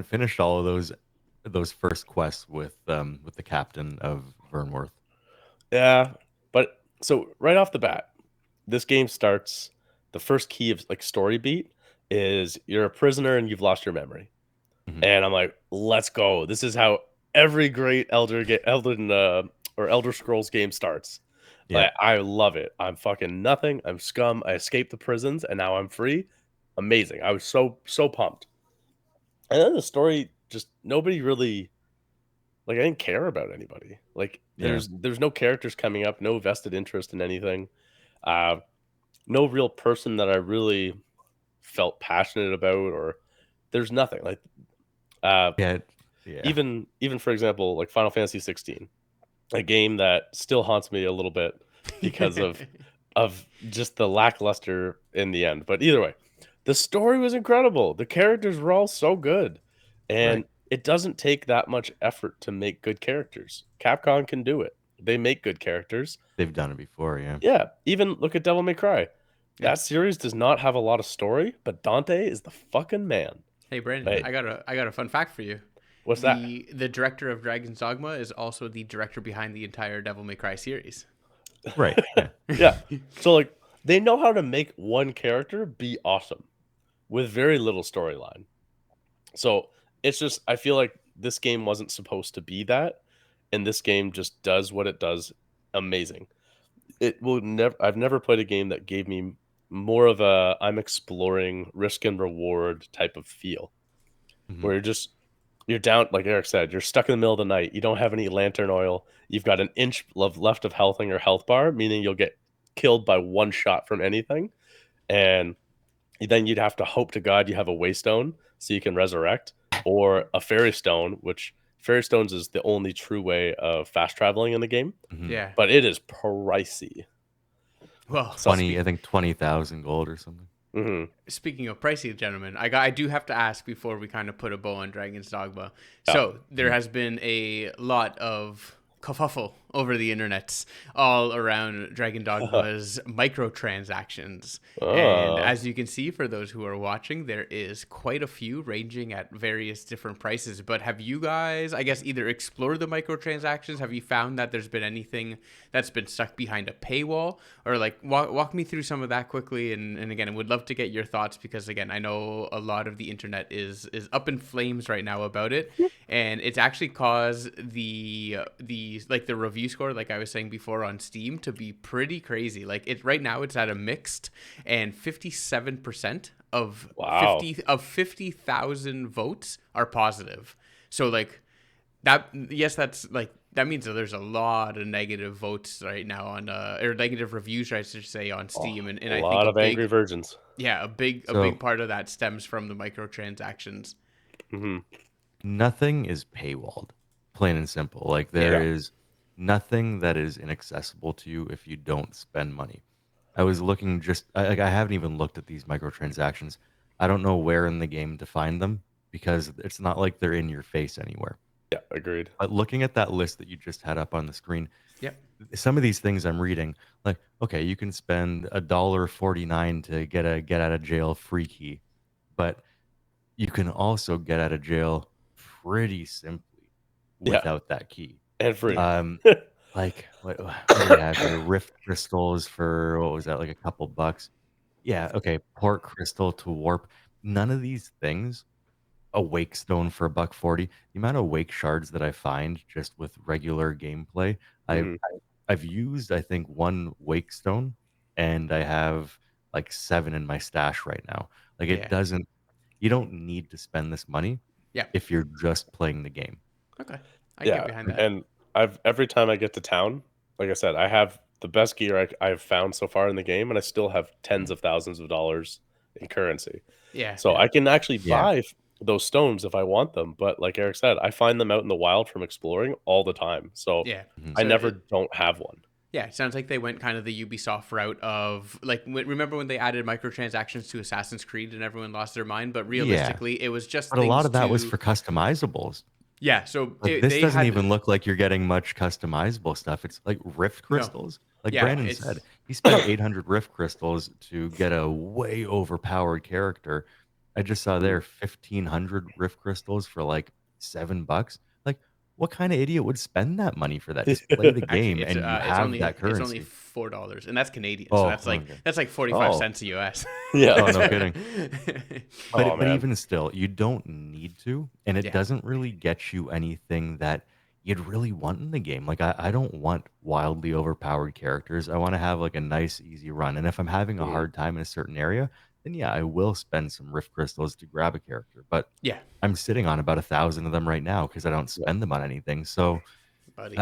[SPEAKER 3] finished all of those first quests with the captain of Vernworth.
[SPEAKER 2] Yeah, but so right off the bat, this game starts. The first key of like story beat is you're a prisoner and you've lost your memory, and I'm like, let's go. This is how every great Elder Scrolls game starts.
[SPEAKER 3] Yeah.
[SPEAKER 2] Like, I love it. I'm fucking nothing. I'm scum. I escaped the prisons and now I'm free. Amazing. I was so pumped. And then the story, just nobody really like I didn't care about anybody. Like
[SPEAKER 3] Yeah.
[SPEAKER 2] there's no characters coming up, no vested interest in anything. Uh, no real person that I really felt passionate about, or there's nothing like uh,
[SPEAKER 3] Yeah. Yeah.
[SPEAKER 2] even for example, like Final Fantasy 16, a game that still haunts me a little bit because of just the lackluster in the end. But either way, the story was incredible. The characters were all so good, and
[SPEAKER 3] Right.
[SPEAKER 2] it doesn't take that much effort to make good characters. Capcom can do it. They make good characters.
[SPEAKER 3] They've done it before. Yeah.
[SPEAKER 2] Yeah, even look at Devil May Cry.
[SPEAKER 1] Yeah.
[SPEAKER 2] That series does not have a lot of story, but Dante is the fucking man.
[SPEAKER 1] Hey Brandon,
[SPEAKER 2] Hey,
[SPEAKER 1] I got a fun fact for you.
[SPEAKER 2] what's that?
[SPEAKER 1] The director of Dragon's Dogma is also the director behind the entire Devil May Cry series.
[SPEAKER 3] Right. Yeah.
[SPEAKER 2] Yeah. So like they know how to make one character be awesome with very little storyline. So it's just I feel like this game wasn't supposed to be that, and this game just does what it does amazing. It will never I've never played a game that gave me more of a I'm exploring risk and reward type of feel.
[SPEAKER 3] Mhm.
[SPEAKER 2] Where you're down, like Eric said, you're stuck in the middle of the night. You don't have any lantern oil. You've got an inch left of health on your health bar, meaning you'll get killed by one shot from anything. And then you'd have to hope to God you have a waystone so you can resurrect, or a fairy stone, which fairy stones is the only true way of fast traveling in the game.
[SPEAKER 3] Mhm.
[SPEAKER 1] Yeah.
[SPEAKER 2] But it is pricey.
[SPEAKER 1] Well,
[SPEAKER 2] So,
[SPEAKER 3] 20, I think 20,000 gold or something.
[SPEAKER 2] mhm.
[SPEAKER 1] speaking of pricey, gentlemen, I do have to ask before we kind of put a bow on Dragon's Dogma.
[SPEAKER 2] Yeah.
[SPEAKER 1] So there has been a lot of kerfuffle over the internets all around Dragon Dogma's microtransactions. And as you can see, for those who are watching, there is quite a few ranging at various different prices. But have you guys, I guess, either explored the microtransactions? Have you found that there's been anything that's been stuck behind a paywall? Or like walk me through some of that quickly. And again, I would love to get your thoughts because, again, I know a lot of the internet is up in flames right now about it. And it's actually caused the review score, like I was saying before, on Steam to be pretty crazy. Like it right now, it's at a mixed, and 57% of
[SPEAKER 2] Wow.
[SPEAKER 1] 50,000 votes are positive. So like that, yes, that's like that means that there's a lot of negative votes right now on or negative reviews, I should say, on Steam, and
[SPEAKER 2] A
[SPEAKER 1] I
[SPEAKER 2] lot
[SPEAKER 1] think
[SPEAKER 2] of angry virgins.
[SPEAKER 1] yeah, a big
[SPEAKER 3] So-
[SPEAKER 1] part of that stems from the microtransactions.
[SPEAKER 2] Hmm.
[SPEAKER 3] Nothing is paywalled, plain and simple. Like there
[SPEAKER 2] Yeah.
[SPEAKER 3] is nothing that is inaccessible to you if you don't spend money. I was looking I haven't even looked at these microtransactions. I don't know where in the game to find them because it's not like they're in your face anywhere.
[SPEAKER 2] Yeah, agreed.
[SPEAKER 3] But looking at that list that you just had up on the screen,
[SPEAKER 1] Yep.
[SPEAKER 3] some of these things I'm reading, like, okay, you can spend $1.49 to get a get out of jail free key, but you can also get out of jail pretty simply
[SPEAKER 2] Yeah.
[SPEAKER 3] without that key.
[SPEAKER 2] And free.
[SPEAKER 3] Like what do we have here? Rift crystals for what was that? Like a couple bucks. Yeah, okay. Port crystal to warp. None of these things. A wake stone for $1.40. The amount of wake shards that I find just with regular gameplay,
[SPEAKER 2] Mhm.
[SPEAKER 3] I've used I think one wake stone, and I have like 7 in my stash right now. Like it
[SPEAKER 1] Yeah.
[SPEAKER 3] doesn't. You don't need to spend this money.
[SPEAKER 1] Yeah.
[SPEAKER 3] If you're just playing the game.
[SPEAKER 1] Okay, I get behind that.
[SPEAKER 2] And every time I get to town, like I said, I have the best gear I've found so far in the game, and I still have tens of thousands of dollars in currency.
[SPEAKER 1] Yeah.
[SPEAKER 2] So
[SPEAKER 1] yeah.
[SPEAKER 2] I can actually
[SPEAKER 3] Yeah.
[SPEAKER 2] buy those stones if I want them. But like Eric said, I find them out in the wild from exploring all the time. So
[SPEAKER 1] Yeah.
[SPEAKER 3] Mhm.
[SPEAKER 2] I
[SPEAKER 1] So
[SPEAKER 2] never
[SPEAKER 1] it-
[SPEAKER 2] don't have one.
[SPEAKER 1] Yeah, it sounds like they went kind of the Ubisoft route of like remember when they added microtransactions to Assassin's Creed and everyone lost their mind, but realistically it was just
[SPEAKER 3] But a lot
[SPEAKER 1] things
[SPEAKER 3] of that was
[SPEAKER 1] to-
[SPEAKER 3] for customizables.
[SPEAKER 1] yeah. So
[SPEAKER 3] Like this doesn't even look like you're getting much customizable stuff. It's like rift crystals. Like
[SPEAKER 1] Yeah,
[SPEAKER 3] Brandon
[SPEAKER 1] it's-
[SPEAKER 3] said, he spent 800 rift crystals to get a way overpowered character. I just saw there 1,500 rift crystals for like $7. Like, what kind of idiot would spend that money for that? Just play the game
[SPEAKER 1] Actually,
[SPEAKER 3] and you have that
[SPEAKER 1] It's only
[SPEAKER 3] currency.
[SPEAKER 1] $4, and that's Canadian. So
[SPEAKER 3] Oh,
[SPEAKER 1] that's like
[SPEAKER 3] okay.
[SPEAKER 1] that's like 45
[SPEAKER 3] Oh.
[SPEAKER 1] cents US.
[SPEAKER 2] Yeah.
[SPEAKER 3] Oh, no kidding. But,
[SPEAKER 2] Oh,
[SPEAKER 3] but
[SPEAKER 2] man.
[SPEAKER 3] even still, you don't need to, and it
[SPEAKER 1] Yeah.
[SPEAKER 3] doesn't really get you anything that you'd really want in the game. Like I don't want wildly overpowered characters. I want to have like a nice, easy run. And if I'm having a
[SPEAKER 2] Mhm.
[SPEAKER 3] hard time in a certain area, then yeah, I will spend some Rift Crystals to grab a character. But
[SPEAKER 1] Yeah,
[SPEAKER 3] I'm sitting on about 1,000 of them right now because I don't
[SPEAKER 2] Yeah.
[SPEAKER 3] spend them on anything. So
[SPEAKER 1] buddy.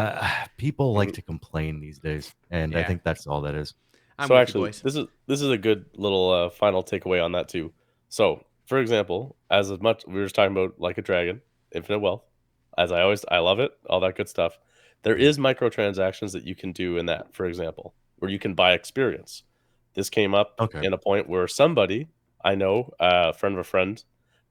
[SPEAKER 3] people like
[SPEAKER 2] Mhm.
[SPEAKER 3] to complain these days, and I
[SPEAKER 1] Yeah,
[SPEAKER 3] think that's all that is.
[SPEAKER 1] I'm
[SPEAKER 2] So
[SPEAKER 1] with you,
[SPEAKER 2] actually,
[SPEAKER 1] boys.
[SPEAKER 2] this is a good little final takeaway on that too. So, for example, as much we were just talking about like a dragon, infinite wealth, as I love it, all that good stuff. There is microtransactions that you can do in that, for example, where you can buy experience. This came up
[SPEAKER 3] Okay.
[SPEAKER 2] in a point where somebody I know, a friend of a friend,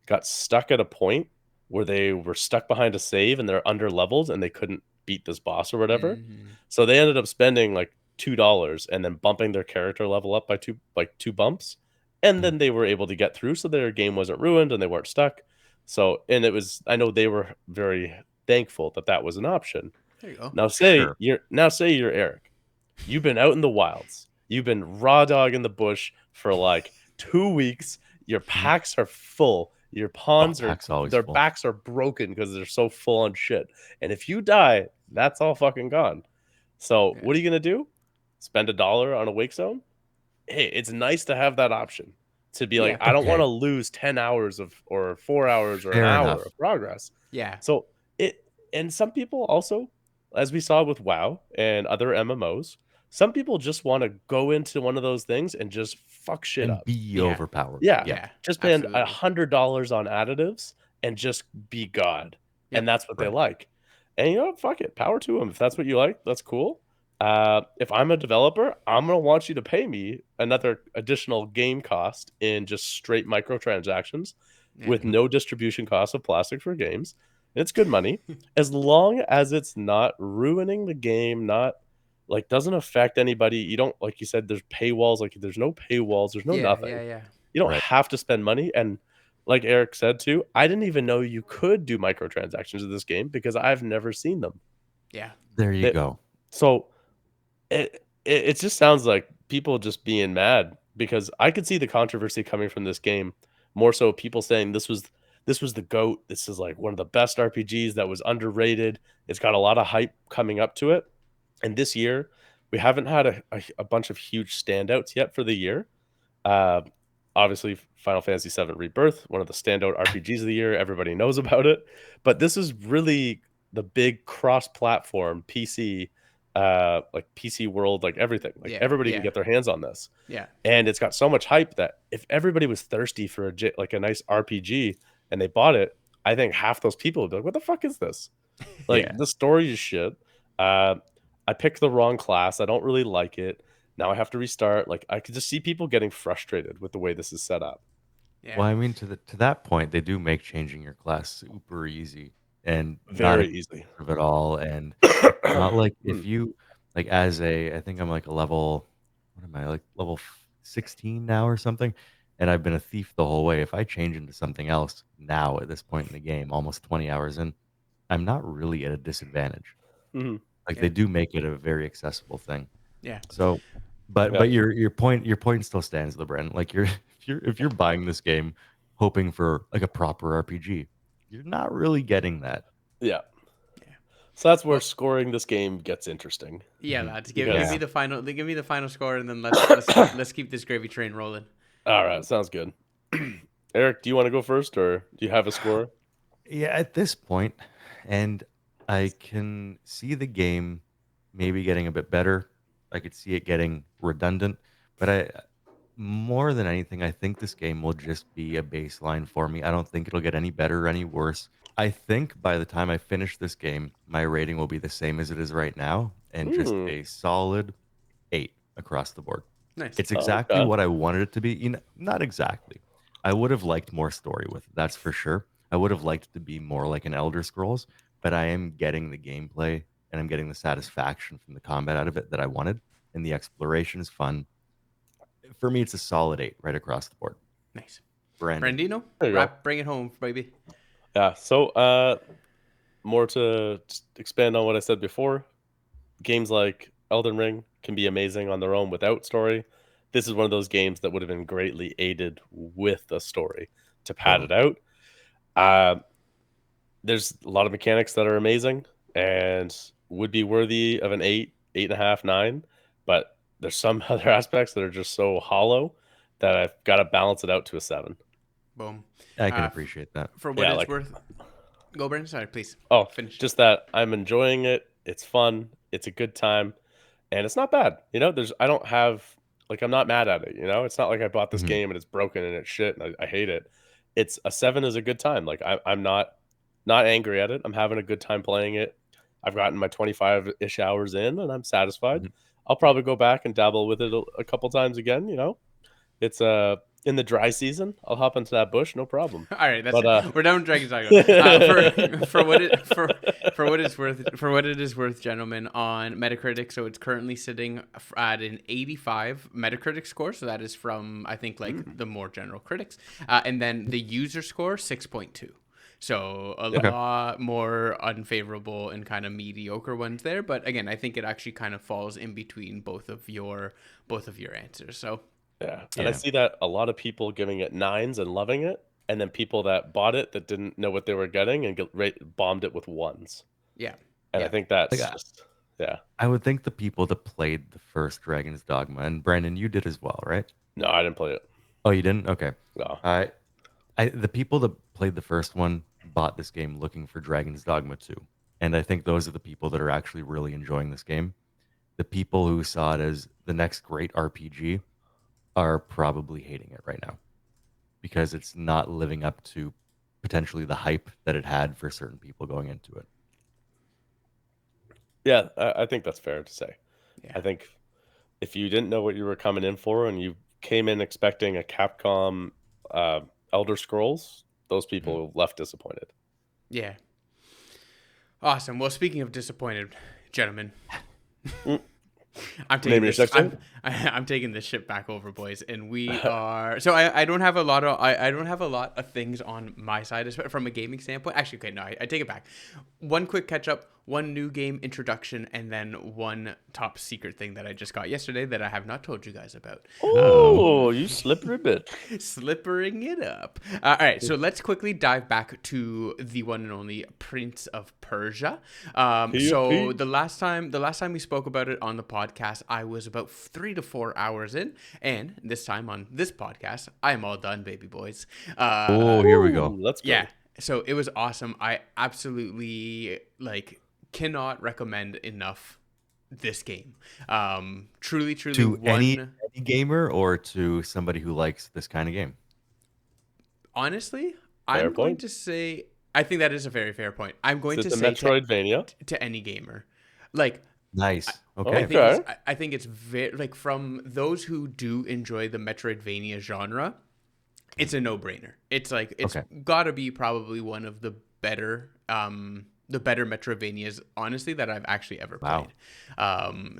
[SPEAKER 2] got stuck at a point where they were stuck behind a save and they're under leveled and they couldn't beat this boss or whatever.
[SPEAKER 1] Mhm.
[SPEAKER 2] So they ended up spending like $2 and then bumping their character level up by two bumps, and then they were able to get through, so their game wasn't ruined and they weren't stuck. So, and it was, I know they were very thankful that that was an option.
[SPEAKER 1] There you go.
[SPEAKER 3] Sure.
[SPEAKER 2] Say you're Eric. You've been out in the wilds. You've been raw dog in the bush for like 2 weeks. Your packs are full. Your pawns are
[SPEAKER 3] Pack's always
[SPEAKER 2] their
[SPEAKER 3] full.
[SPEAKER 2] backs are broken because they're so full on shit. And if you die, that's all fucking gone. So
[SPEAKER 1] Yeah.
[SPEAKER 2] what are you gonna do? Spend $1 on a wake zone? Hey, it's nice to have that option to be like,
[SPEAKER 1] Yeah.
[SPEAKER 2] I don't want
[SPEAKER 3] Okay.
[SPEAKER 2] to lose 10 hours of or 4 hours or an
[SPEAKER 3] Fair
[SPEAKER 2] hour
[SPEAKER 3] enough.
[SPEAKER 2] of progress.
[SPEAKER 1] Yeah.
[SPEAKER 2] So it, and some people also, as we saw with WoW and other MMOs, some people just want to go into one of those things and just fuck shit
[SPEAKER 3] And
[SPEAKER 2] up.
[SPEAKER 3] be
[SPEAKER 1] Yeah.
[SPEAKER 3] overpowered.
[SPEAKER 2] Yeah.
[SPEAKER 1] Yeah.
[SPEAKER 2] Just spend
[SPEAKER 1] Absolutely.
[SPEAKER 2] $100 on additives and just be God.
[SPEAKER 1] Yep.
[SPEAKER 2] And that's what they
[SPEAKER 3] Right.
[SPEAKER 2] like. And you know what? Fuck it. Power to them. If that's what you like, that's cool. If I'm a developer, I'm going to want you to pay me another additional game cost in just straight microtransactions
[SPEAKER 1] Yeah.
[SPEAKER 2] with no distribution cost of plastic for games. And it's good money as long as it's not ruining the game, not like doesn't affect anybody. You don't, like you said, there's paywalls, like there's no paywalls, there's no
[SPEAKER 1] Yeah.
[SPEAKER 2] nothing.
[SPEAKER 1] Yeah.
[SPEAKER 2] You don't
[SPEAKER 3] Right.
[SPEAKER 2] have to spend money. And like Eric said too, I didn't even know you could do microtransactions in this game because I've never seen them.
[SPEAKER 1] Yeah.
[SPEAKER 3] There you go.
[SPEAKER 2] So it just sounds like people just being mad because I could see the controversy coming from this game. More so people saying this was the GOAT. This is like one of the best RPGs that was underrated. It's got a lot of hype coming up to it. And this year, we haven't had a bunch of huge standouts yet for the year. Obviously, Final Fantasy VII Rebirth, one of the standout RPGs of the year. Everybody knows about it. But this is really the big cross-platform PC, like PC world, like everything. Like
[SPEAKER 1] Yeah,
[SPEAKER 2] everybody
[SPEAKER 1] yeah.
[SPEAKER 2] can get their hands on this.
[SPEAKER 1] Yeah.
[SPEAKER 2] And it's got so much hype that if everybody was thirsty for a nice RPG and they bought it, I think half those people would be like, "What the fuck is this? Like
[SPEAKER 3] Yeah.
[SPEAKER 2] the story is shit. I picked the wrong class. I don't really like it. Now I have to restart." Like I could just see people getting frustrated with the way this is set up.
[SPEAKER 1] Yeah.
[SPEAKER 3] Well, I mean, to that point, they do make changing your class super easy and not
[SPEAKER 2] Very easy.
[SPEAKER 3] expensive at all. And not like if you like I think I'm like a level, what am I like level 16 now or something, and I've been a thief the whole way. If I change into something else now at this point in the game, almost 20 hours in, I'm not really at a disadvantage.
[SPEAKER 2] Mhm.
[SPEAKER 3] Like
[SPEAKER 1] Yeah.
[SPEAKER 3] they do make it a very accessible thing.
[SPEAKER 1] Yeah.
[SPEAKER 3] So,
[SPEAKER 2] Yeah.
[SPEAKER 3] but your point still stands, LeBron. Like if you're buying this game hoping for like a proper RPG, you're not really getting that.
[SPEAKER 2] Yeah.
[SPEAKER 1] Yeah.
[SPEAKER 2] So that's where scoring this game gets interesting.
[SPEAKER 1] Yeah,
[SPEAKER 3] Mhm.
[SPEAKER 1] lads. Give
[SPEAKER 2] Because-
[SPEAKER 1] me the final. Give me the final score, and then let's keep this gravy train rolling.
[SPEAKER 2] All right, sounds good. Eric, do you want to go first, or do you have a score?
[SPEAKER 3] Yeah, at this point, and I can see the game maybe getting a bit better. I could see it getting redundant, but more than anything, I think this game will just be a baseline for me. I don't think it'll get any better or any worse. I think by the time I finish this game, my rating will be the same as it is right now, and just a solid 8 across the board.
[SPEAKER 1] Nice.
[SPEAKER 3] It's exactly
[SPEAKER 2] Okay.
[SPEAKER 3] what I wanted it to be. Not exactly. I would have liked more story with it, that's for sure. I would have liked it to be more like an Elder Scrolls, but I am getting the gameplay and I'm getting the satisfaction from the combat out of it that I wanted, and the exploration is fun. For me, it's a solid 8 right across the board.
[SPEAKER 1] Nice.
[SPEAKER 3] Brandon.
[SPEAKER 1] Brandino,
[SPEAKER 2] There you go.
[SPEAKER 1] bring it home, baby.
[SPEAKER 2] Yeah. So, more to just expand on what I said before. Games like Elden Ring can be amazing on their own without story. This is one of those games that would have been greatly aided with a story to pad it out. There's a lot of mechanics that are amazing and would be worthy of an 8, 8.5, 9. But there's some other aspects that are just so hollow that I've got to balance it out to a 7.
[SPEAKER 1] Boom.
[SPEAKER 3] I can appreciate that.
[SPEAKER 1] For what
[SPEAKER 2] Yeah,
[SPEAKER 1] it's
[SPEAKER 2] like-
[SPEAKER 1] worth. Go, Brandon. Sorry, please.
[SPEAKER 2] Oh,
[SPEAKER 1] Finish.
[SPEAKER 2] just that I'm enjoying it. It's fun. It's a good time, and it's not bad. You know, I don't have I'm not mad at it. You know, it's not like I bought this
[SPEAKER 3] Mhm.
[SPEAKER 2] game and it's broken and it's shit and I hate it. It's a 7 is a good time. Like I'm not angry at it. I'm having a good time playing it. I've gotten my 25-ish hours in and I'm satisfied.
[SPEAKER 3] Mhm.
[SPEAKER 2] I'll probably go back and dabble with it a couple times again. You know, it's in the dry season. I'll hop into that bush, no problem.
[SPEAKER 1] All right, that's
[SPEAKER 2] But,
[SPEAKER 1] it. We're done with Dragon Dogma. For what it is worth, gentlemen, on Metacritic, so it's currently sitting at an 85 Metacritic score. So that is from I think the more general critics, and then the user score 6.2. So a lot more unfavorable and kind of mediocre ones there. But again, I think it actually kind of falls in between both of your answers. So.
[SPEAKER 2] Yeah. And I see that a lot of people giving it 9s and loving it, and then people that bought it that didn't know what they were getting and bombed it with 1s.
[SPEAKER 1] Yeah.
[SPEAKER 2] And I think that's
[SPEAKER 3] I would think the people that played the first Dragon's Dogma, and Brandon, you did as well, right?
[SPEAKER 2] No, I didn't play it.
[SPEAKER 3] Oh, you didn't? Okay.
[SPEAKER 2] No.
[SPEAKER 3] The people that played the first one bought this game looking for Dragon's Dogma 2. And I think those are the people that are actually really enjoying this game. The people who saw it as the next great RPG are probably hating it right now because it's not living up to potentially the hype that it had for certain people going into it.
[SPEAKER 2] Yeah, I think that's fair to say.
[SPEAKER 1] Yeah.
[SPEAKER 2] I think if you didn't know what you were coming in for and you came in expecting a Capcom Elder Scrolls, those people left disappointed.
[SPEAKER 1] Yeah. Awesome. Well, speaking of disappointed, gentlemen, I'm taking this ship back over, boys, and we are. So I don't have a lot of I don't have a lot of things on my side from a gaming standpoint. Actually, okay, no, I take it back. One quick catch up, one new game introduction, and then one top secret thing that I just got yesterday that I have not told you guys about.
[SPEAKER 2] Oh, you slippery bit.
[SPEAKER 1] Slippering it up. All right, so let's quickly dive back to the one and only Prince of Persia. So the last time we spoke about it on the podcast, I was about 3 to 4 hours in, and this time on this podcast, I am all done, baby boys.
[SPEAKER 3] Here we go.
[SPEAKER 2] Let's go.
[SPEAKER 1] Yeah. So it was awesome. I absolutely cannot recommend enough this game. Truly
[SPEAKER 3] to any gamer or to somebody who likes this kind of game.
[SPEAKER 1] Honestly,
[SPEAKER 2] Fair
[SPEAKER 1] I'm going
[SPEAKER 2] point.
[SPEAKER 1] to say I think that is a very fair point. I'm going to
[SPEAKER 2] Is it
[SPEAKER 1] say
[SPEAKER 2] the Metroidvania?
[SPEAKER 1] to any gamer.
[SPEAKER 3] Nice.
[SPEAKER 1] I
[SPEAKER 3] Okay.
[SPEAKER 1] think I think it's very from those who do enjoy the Metroidvania genre, it's a no-brainer. It's got to be probably one of the better Metroidvanias, honestly, that I've actually ever played.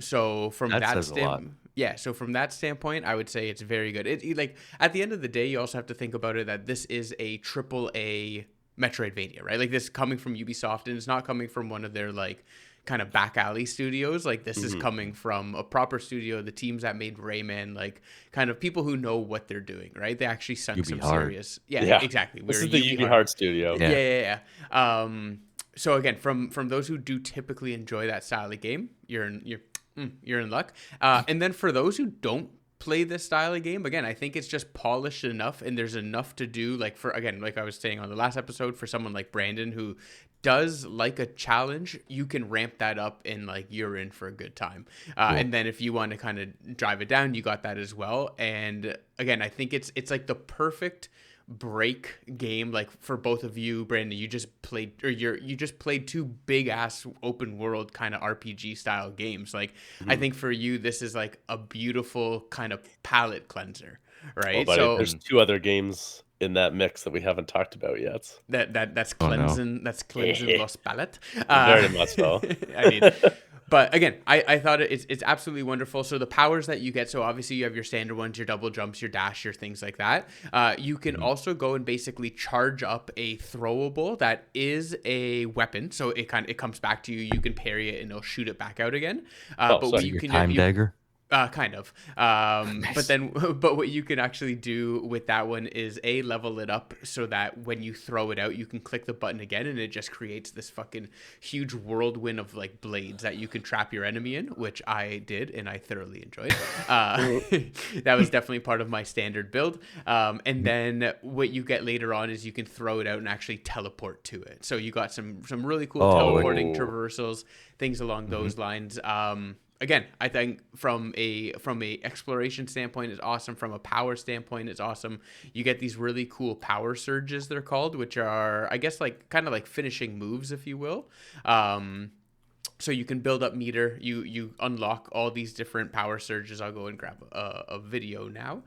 [SPEAKER 1] So from from that standpoint, I would say it's very good. At the end of the day, you also have to think about it that this is a AAA Metroidvania, right? This coming from Ubisoft, and it's not coming from one of their kind of back alley studios. This is coming from a proper studio, the teams that made Rayman, kind of people who know what they're doing, right? They actually sunk some serious. Yeah, exactly.
[SPEAKER 2] This is the UB Hard studio.
[SPEAKER 1] Yeah. So again, from those who do typically enjoy that style of game, you're in luck. And then for those who don't play this style of game, again, I think it's just polished enough, and there's enough to do. Like I was saying on the last episode, for someone like Brandon who does like a challenge, you can ramp that up and you're in for a good time. Cool. And then if you want to kind of drive it down, you got that as well. And again, I think it's the perfect break game for both of you. Brandon, you just played two big ass open world kind of RPG style games. I think for you this is a beautiful kind of palate cleanser, right?
[SPEAKER 2] Well, so there's 2 other games in that mix that we haven't talked about yet.
[SPEAKER 1] That's cleansing. That's cleansing Los Palette.
[SPEAKER 2] Very much so.
[SPEAKER 1] But again, I thought it's absolutely wonderful. So the powers that you get, so obviously you have your standard ones, your double jumps, your dash, your things like that. You can also go and basically charge up a throwable that is a weapon. So it comes back to you. You can parry it and it'll shoot it back out again.
[SPEAKER 3] You can time dagger.
[SPEAKER 1] Kind of.
[SPEAKER 3] Nice.
[SPEAKER 1] But what you can actually do with that one is level it up so that when you throw it out, you can click the button again, and it just creates this fucking huge whirlwind of like blades that you can trap your enemy in, which I did and I thoroughly enjoyed. That was definitely part of my standard build. And then what you get later on is you can throw it out and actually teleport to it. So you got some really cool teleporting traversals, things along those lines. Again, I think from a exploration standpoint, it's awesome. From a power standpoint, it's awesome. You get these really cool power surges, they're called, which are, I guess, like kind of like finishing moves, if you will. So you can build up meter. You unlock all these different power surges. I'll go and grab a video now.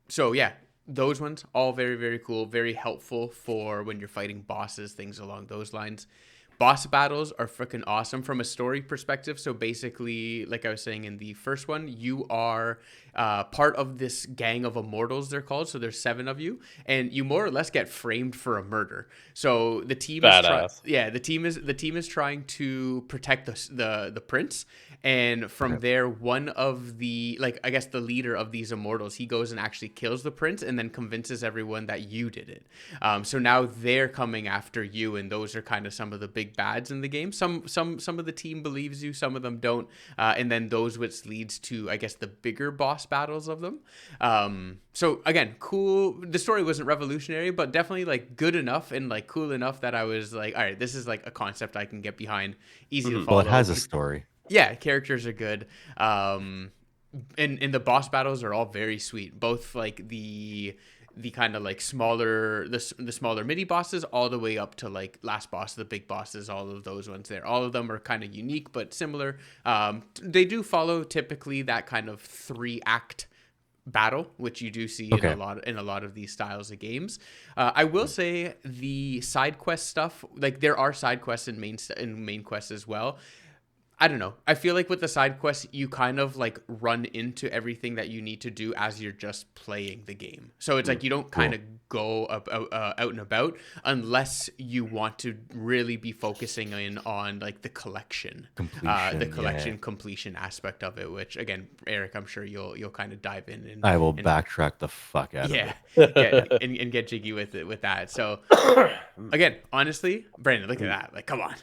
[SPEAKER 1] So yeah, those ones all very, very cool, very helpful for when you're fighting bosses, things along those lines. Boss battles are freaking awesome from a story perspective. So basically, like I was saying in the first one, you are part of this gang of immortals, they're called. So there's 7 of you, and you more or less get framed for a murder. So the team the team is trying to protect the prince. And from there, one of the, like, I guess the leader of these immortals, he goes and actually kills the prince and then convinces everyone that you did it. So now they're coming after you, and those are kind of some of the big bads in the game. Some of the team believes you, some of them don't. And then those which leads to, I guess, the bigger boss battles of them. So again, cool. The story wasn't revolutionary, but definitely like good enough and like cool enough that I was like, all right, this is like a concept I can get behind, easy to follow.
[SPEAKER 3] Well, it has a story.
[SPEAKER 1] Yeah, characters are good. And the boss battles are all very sweet. Both like the kind of like smaller, the smaller mini bosses, all the way up to like last boss, the big bosses, all of those ones there. All of them are kind of unique but similar. They do follow typically that kind of 3-act battle, which you do see in a lot of these styles of games. I will say the side quest stuff, like there are side quests in main quests as well. I don't know. I feel like with the side quests, you kind of like run into everything that you need to do as you're just playing the game. So it's like you don't kind of go out and about unless you want to really be focusing in on like the collection, completion aspect of it. Which again, Eric, I'm sure you'll kind of dive in. And
[SPEAKER 3] I will backtrack the fuck out of it.
[SPEAKER 1] and get jiggy with that. So again, honestly, Brandon, look at that. Like, come on.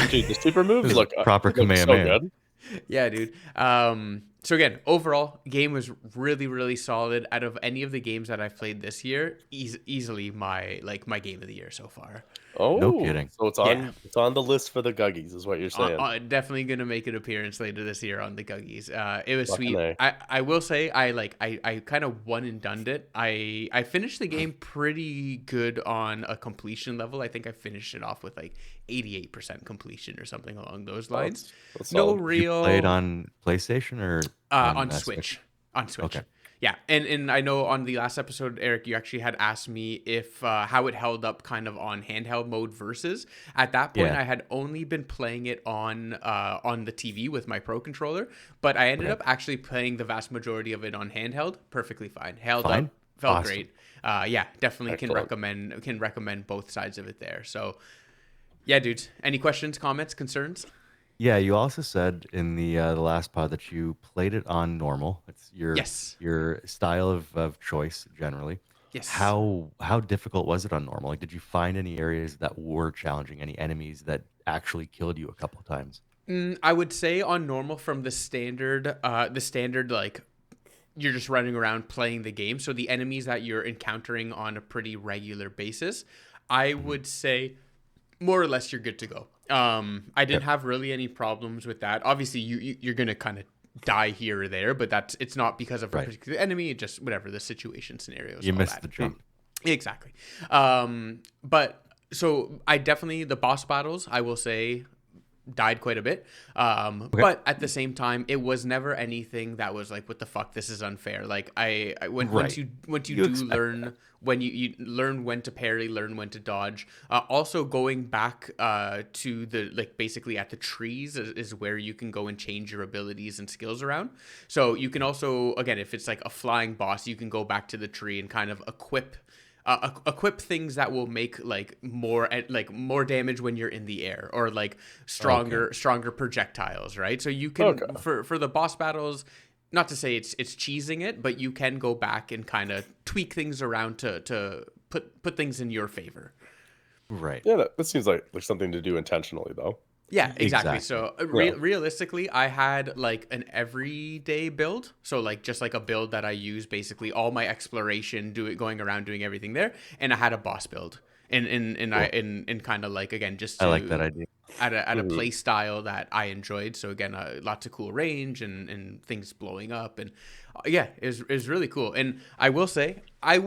[SPEAKER 2] Dude, the super moves look
[SPEAKER 3] proper command.
[SPEAKER 2] So good.
[SPEAKER 1] Yeah, dude. So again, overall, game was really, really solid. Out of any of the games that I've played this year, easily my game of the year so far.
[SPEAKER 2] Oh,
[SPEAKER 3] no kidding.
[SPEAKER 2] So it's on the list for the Guggies, is what you're saying.
[SPEAKER 1] Definitely gonna make an appearance later this year on the Guggies. It was sweet. I will say I kind of one and done it. I finished the game pretty good on a completion level. I think I finished it off with like 88% completion or something along those lines.
[SPEAKER 2] That's
[SPEAKER 1] no
[SPEAKER 2] solid.
[SPEAKER 1] real.
[SPEAKER 3] You played on PlayStation or
[SPEAKER 1] on Switch. On Switch.
[SPEAKER 3] Okay.
[SPEAKER 1] Yeah, and I know on the last episode, Eric, you actually had asked me if how it held up kind of on handheld mode versus. At that point, I had only been playing it on the TV with my Pro controller, but I ended up actually playing the vast majority of it on handheld. Perfectly fine. Held up, felt great. Yeah, definitely can recommend both sides of it there. So, yeah, dudes. Any questions, comments, concerns?
[SPEAKER 3] Yeah, you also said in the last pod that you played it on normal. It's your style of choice generally.
[SPEAKER 1] Yes.
[SPEAKER 3] How difficult was it on normal? Like, did you find any areas that were challenging? Any enemies that actually killed you a couple of times?
[SPEAKER 1] I would say on normal from the standard like you're just running around playing the game. So the enemies that you're encountering on a pretty regular basis, I would say more or less you're good to go. I didn't have really any problems with that. Obviously, you're gonna kind of die here or there, but it's not because of a particular enemy. Just whatever the situation scenarios.
[SPEAKER 3] You missed the jump.
[SPEAKER 1] Exactly. But so I definitely the boss battles, I will say, died quite a bit. But at the same time, it was never anything that was like, what the fuck, this is unfair. Like once you do learn when you learn when to parry, learn when to dodge. Also going back to the like basically at the trees is where you can go and change your abilities and skills around. So you can also, again, if it's like a flying boss, you can go back to the tree and kind of equip equip things that will make like more damage when you're in the air, or like stronger projectiles, right? So you can for the boss battles, not to say it's cheesing it, but you can go back and kind of tweak things around to put things in your favor.
[SPEAKER 3] Right.
[SPEAKER 2] Yeah, that seems like something to do intentionally, though.
[SPEAKER 1] Yeah, exactly. So realistically, I had like an everyday build. So like just like a build that I use basically all my exploration, going around doing everything there, and I had a boss build. In kind of like, again, just to,
[SPEAKER 3] I like that idea.
[SPEAKER 1] At a play style that I enjoyed. So again, lots of cool range and things blowing up, and yeah, it was really cool. And I will say, I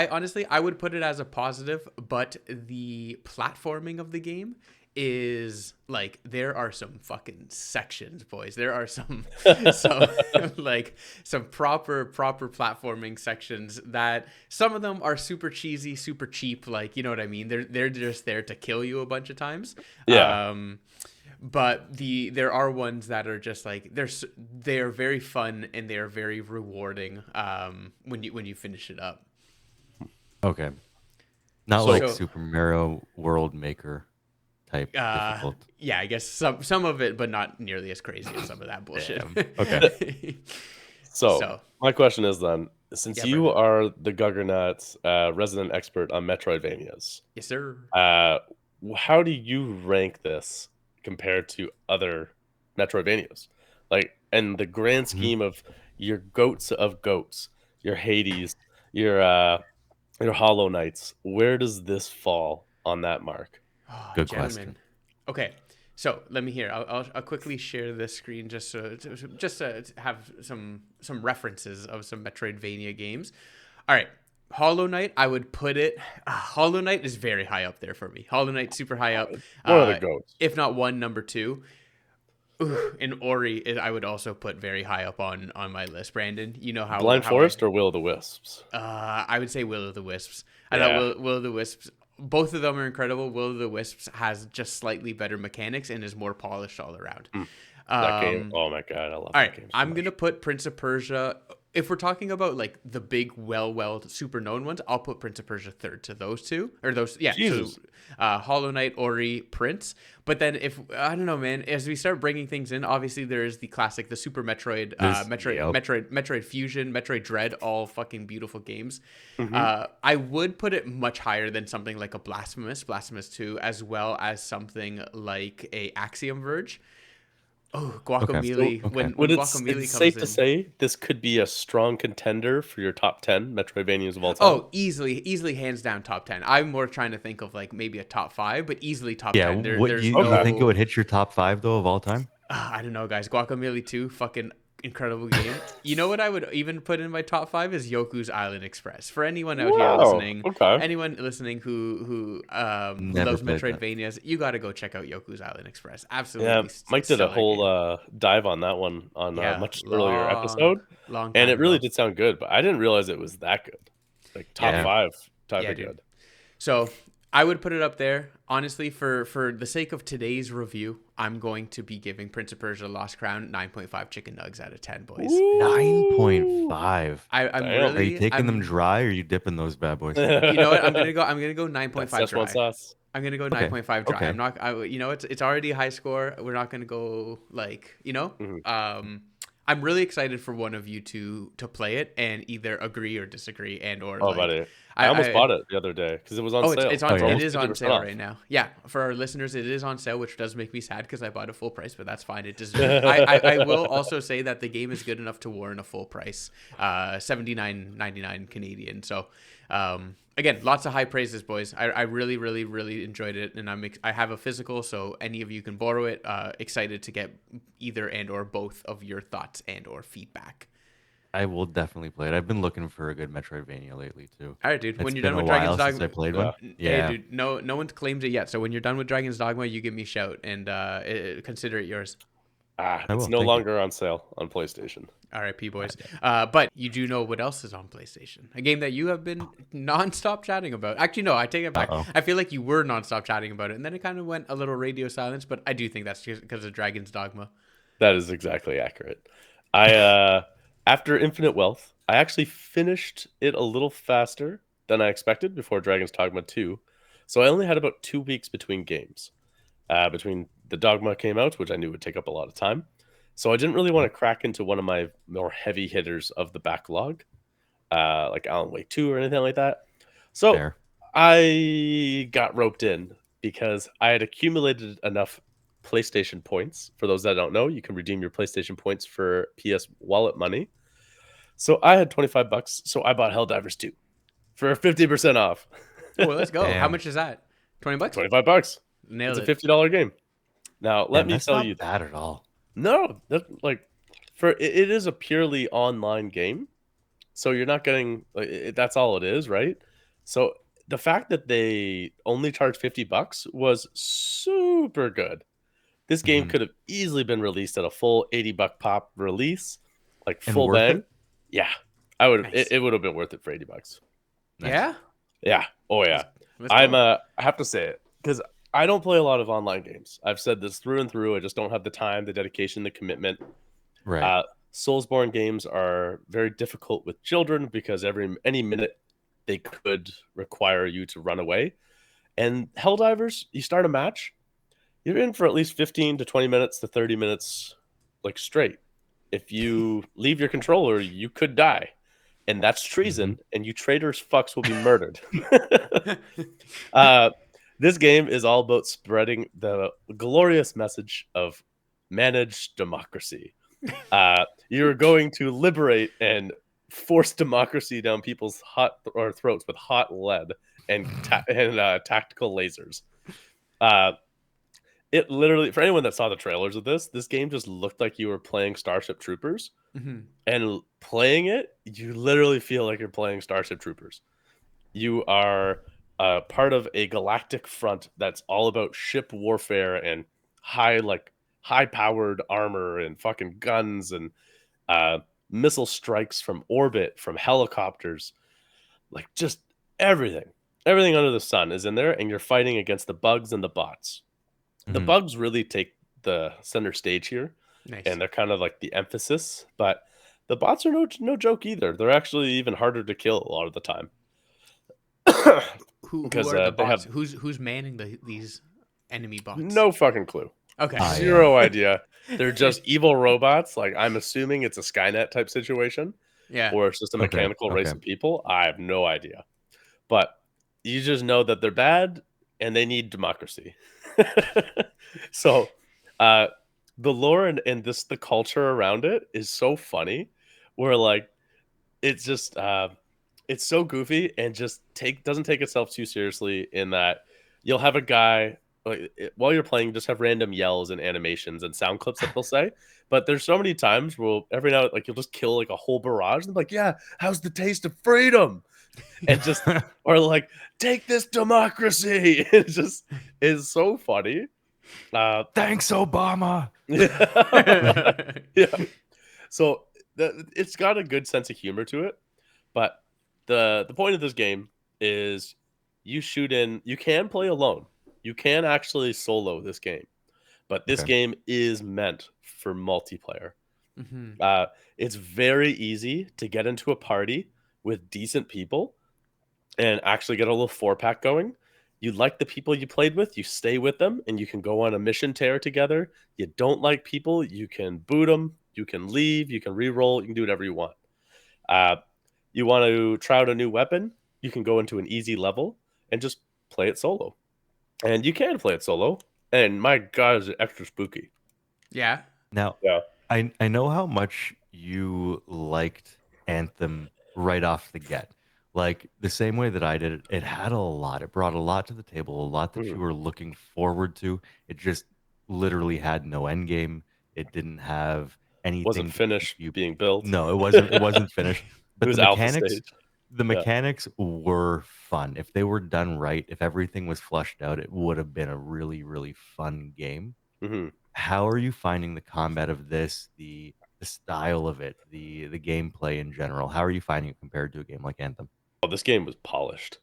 [SPEAKER 1] honestly would put it as a positive, but the platforming of the game is like, there are some fucking sections, boys. There are some like some proper platforming sections that some of them are super cheesy, super cheap, like, you know what I mean? They're just there to kill you a bunch of times.
[SPEAKER 2] Yeah.
[SPEAKER 1] But there are ones that are just like, they're very fun and they're very rewarding when you finish it up.
[SPEAKER 3] Okay. Not like Super Mario World Maker type difficult.
[SPEAKER 1] Yeah, I guess some of it, but not nearly as crazy as some of that bullshit.
[SPEAKER 3] Okay.
[SPEAKER 2] So my question is then, since you are the Guggernuts resident expert on Metroidvanias,
[SPEAKER 1] yes sir,
[SPEAKER 2] how do you rank this compared to other Metroidvanias? Like, in the grand scheme of your goats of goats, your Hades, your Hollow Knights, where does this fall on that mark?
[SPEAKER 3] Good question.
[SPEAKER 1] Okay, so let me hear. I'll quickly share this screen just to have some references of some Metroidvania games. All right, Hollow Knight. I would put it. Hollow Knight is very high up there for me. Hollow Knight super high up.
[SPEAKER 2] One of the goats,
[SPEAKER 1] if not one, number two. And Ori, I would also put very high up on my list. Brandon, you know how
[SPEAKER 2] Blind Forest or Will of the Wisps?
[SPEAKER 1] I would say Will of the Wisps. I thought Will of the Wisps. Both of them are incredible. Will of the Wisps has just slightly better mechanics and is more polished all around.
[SPEAKER 2] That game, oh my god, I love that game.
[SPEAKER 1] I'm gonna put Prince of Persia. If we're talking about like the big, well, super known ones, I'll put Prince of Persia third to those two, or those. Yeah,
[SPEAKER 2] Jesus.
[SPEAKER 1] So, Hollow Knight, Ori, Prince. But then if I don't know, man, as we start bringing things in, obviously there is the classic, the Super Metroid, Metroid Fusion, Metroid Dread, all fucking beautiful games. I would put it much higher than something like a Blasphemous 2, as well as something like a Axiom Verge. Oh, Guacamelee.
[SPEAKER 2] Okay.
[SPEAKER 1] When
[SPEAKER 2] Would
[SPEAKER 1] Guacamelee
[SPEAKER 2] it's
[SPEAKER 1] comes
[SPEAKER 2] safe
[SPEAKER 1] in,
[SPEAKER 2] to say this could be a strong contender for your top 10 Metroidvanias of all time?
[SPEAKER 1] Oh, easily, hands down, top 10. I'm more trying to think of like maybe a top 5, but easily top 10.
[SPEAKER 3] Yeah, you think it would hit your top 5 though of all time?
[SPEAKER 1] I don't know, guys. Guacamelee 2, fucking incredible game. You know what I would even put in my top 5 is Yoku's Island Express. For anyone out here listening, anyone listening who loves Metroidvanias, you got to go check out Yoku's Island Express. Absolutely.
[SPEAKER 2] Yeah, Mike did a whole dive on that one on a much earlier episode, and it really did sound good, but I didn't realize it was that good. Like top 5 type of good.
[SPEAKER 1] So I would put it up there. Honestly, for the sake of today's review, I'm going to be giving Prince of Persia Lost Crown 9.5 chicken nugs out of 10, boys.
[SPEAKER 3] 9.5.
[SPEAKER 1] Are
[SPEAKER 3] you taking them dry, or are you dipping those bad boys?
[SPEAKER 1] You know what? I'm gonna go 9.5 dry. I'm gonna go 9.5 dry. I'm not. It's already a high score. We're not gonna go like, I'm really excited for one of you to play it and either agree or disagree
[SPEAKER 2] buddy. I almost bought it the other day because it was on sale.
[SPEAKER 1] It is on sale right now. Yeah, for our listeners, it is on sale, which does make me sad because I bought it full price, but that's fine. It deserves. I will also say that the game is good enough to warrant a full price, $79.99 Canadian. So, again, lots of high praises, boys. I really, really, really enjoyed it, and I have a physical, so any of you can borrow it. Excited to get either and or both of your thoughts and or feedback.
[SPEAKER 3] I will definitely play it. I've been looking for a good Metroidvania lately too.
[SPEAKER 1] All right, dude. When you're done with Dragon's Dogma,
[SPEAKER 3] I played one.
[SPEAKER 1] Yeah, hey, dude. No one's claimed it yet. So when you're done with Dragon's Dogma, you give me a shout and consider it yours.
[SPEAKER 2] It's no longer on sale on PlayStation.
[SPEAKER 1] R.I.P. boys. But you do know what else is on PlayStation? A game that you have been nonstop chatting about. Actually, no, I take it back. I feel like you were nonstop chatting about it, and then it kind of went a little radio silence. But I do think that's just because of Dragon's Dogma.
[SPEAKER 2] That is exactly accurate. After Infinite Wealth, I actually finished it a little faster than I expected before Dragon's Dogma 2. So I only had about 2 weeks between games. Between the Dogma came out, which I knew would take up a lot of time. So I didn't really want to crack into one of my more heavy hitters of the backlog, like Alan Wake 2 or anything like that. So
[SPEAKER 3] Fair.
[SPEAKER 2] I got roped in because I had accumulated enough PlayStation points. For those that don't know, you can redeem your PlayStation points for PS Wallet money. So I had $25, so I bought HellDivers 2 for 50% off.
[SPEAKER 1] Oh, let's go.
[SPEAKER 3] Damn.
[SPEAKER 1] How much is that? $20?
[SPEAKER 2] $25.
[SPEAKER 1] Nailed
[SPEAKER 2] It's
[SPEAKER 1] it.
[SPEAKER 2] a $50 game. Now, let
[SPEAKER 3] Damn,
[SPEAKER 2] me
[SPEAKER 3] that's
[SPEAKER 2] tell
[SPEAKER 3] not
[SPEAKER 2] you,
[SPEAKER 3] bad at all.
[SPEAKER 2] no, it is a purely online game, so you're not getting that's all it is, right? So the fact that they only charge $50 was super good. This game
[SPEAKER 3] Mhm.
[SPEAKER 2] could have easily been released at a full $80 pop release, like
[SPEAKER 3] And
[SPEAKER 2] full
[SPEAKER 3] worth
[SPEAKER 2] bang.
[SPEAKER 3] it?
[SPEAKER 2] Yeah, I would.
[SPEAKER 1] Nice.
[SPEAKER 2] It would have been worth it for $80.
[SPEAKER 3] Nice.
[SPEAKER 1] Yeah?
[SPEAKER 2] Yeah. Oh yeah.
[SPEAKER 1] Let's
[SPEAKER 2] I'm
[SPEAKER 1] go.
[SPEAKER 2] I have to say it because I don't play a lot of online games. I've said this through and through. I just don't have the time, the dedication, the commitment.
[SPEAKER 3] Right.
[SPEAKER 2] Soulsborne games are very difficult with children because any minute they could require you to run away. And HellDivers, you start a match, you're in for at least 15 to 20 minutes to 30 minutes like straight. If you leave your controller, you could die. And that's treason, and you traitors fucks will be murdered. This game is all about spreading the glorious message of managed democracy. You're going to liberate and force democracy down people's throats with hot lead and tactical lasers. It literally, for anyone that saw the trailers of this game just looked like you were playing Starship Troopers.
[SPEAKER 1] Mm-hmm.
[SPEAKER 2] And playing it, you literally feel like you're playing Starship Troopers. You are part of a galactic front that's all about ship warfare and high-powered armor and fucking guns and missile strikes from orbit, from helicopters. Like, just everything. Everything under the sun is in there, and you're fighting against the bugs and the bots. The
[SPEAKER 3] Mhm.
[SPEAKER 2] bugs really take the center stage here.
[SPEAKER 1] Nice.
[SPEAKER 2] And they're kind of like the emphasis, but the bots are no joke either. They're actually even harder to kill a lot of the time.
[SPEAKER 1] Who
[SPEAKER 2] because,
[SPEAKER 1] are the
[SPEAKER 2] they
[SPEAKER 1] bots?
[SPEAKER 2] have-
[SPEAKER 1] Who's manning these enemy bots?
[SPEAKER 2] No fucking clue.
[SPEAKER 1] Okay.
[SPEAKER 3] Ah, yeah.
[SPEAKER 2] Zero idea. They're just evil robots. Like, I'm assuming it's a Skynet type situation,
[SPEAKER 1] Yeah.
[SPEAKER 2] or it's just a
[SPEAKER 3] Okay,
[SPEAKER 2] mechanical race
[SPEAKER 3] okay.
[SPEAKER 2] of people. I have no idea. But you just know that they're bad and they need democracy. So, the lore and the culture around it is so funny. Where like it's just it's so goofy and just doesn't take itself too seriously. In that you'll have a guy while you're playing, just have random yells and animations and sound clips that they'll say. But there's so many times where every now like you'll just kill like a whole barrage and be like, yeah, how's the taste of freedom? And just or like, take this democracy. It just is so funny.
[SPEAKER 3] Thanks, Obama.
[SPEAKER 2] Yeah. So it's got a good sense of humor to it, but the point of this game is you can play alone. You can actually solo this game, but this
[SPEAKER 3] Okay.
[SPEAKER 2] game is meant for multiplayer.
[SPEAKER 1] Mm-hmm.
[SPEAKER 2] It's very easy to get into a party with decent people and actually get a little 4-pack going. You like the people you played with, you stay with them, and you can go on a mission tear together. You don't like people, you can boot them, you can leave, you can re-roll, you can do whatever you want. You want to try out a new weapon, you can go into an easy level and just play it solo. And you can play it solo, and my god, is it extra spooky.
[SPEAKER 1] Yeah.
[SPEAKER 3] Now,
[SPEAKER 2] Yeah.
[SPEAKER 3] I know how much you liked Anthem right off the get. Like the same way that I did it, it had a lot. It brought a lot to the table, a lot that you were looking forward to. It just literally had no end game. It didn't have anything.
[SPEAKER 2] Wasn't
[SPEAKER 3] to
[SPEAKER 2] finished
[SPEAKER 3] keep you.
[SPEAKER 2] being built.
[SPEAKER 3] No, it wasn't. It wasn't finished. But
[SPEAKER 2] It was
[SPEAKER 3] the
[SPEAKER 2] alpha
[SPEAKER 3] mechanics,
[SPEAKER 2] stage.
[SPEAKER 3] the mechanics were fun. If they were done right, if everything was fleshed out, it would have been a really, really fun game.
[SPEAKER 2] Mm-hmm.
[SPEAKER 3] How are you finding the combat of this, the style of it, the gameplay in general? How are you finding it compared to a game like Anthem?
[SPEAKER 2] Oh, this game was polished.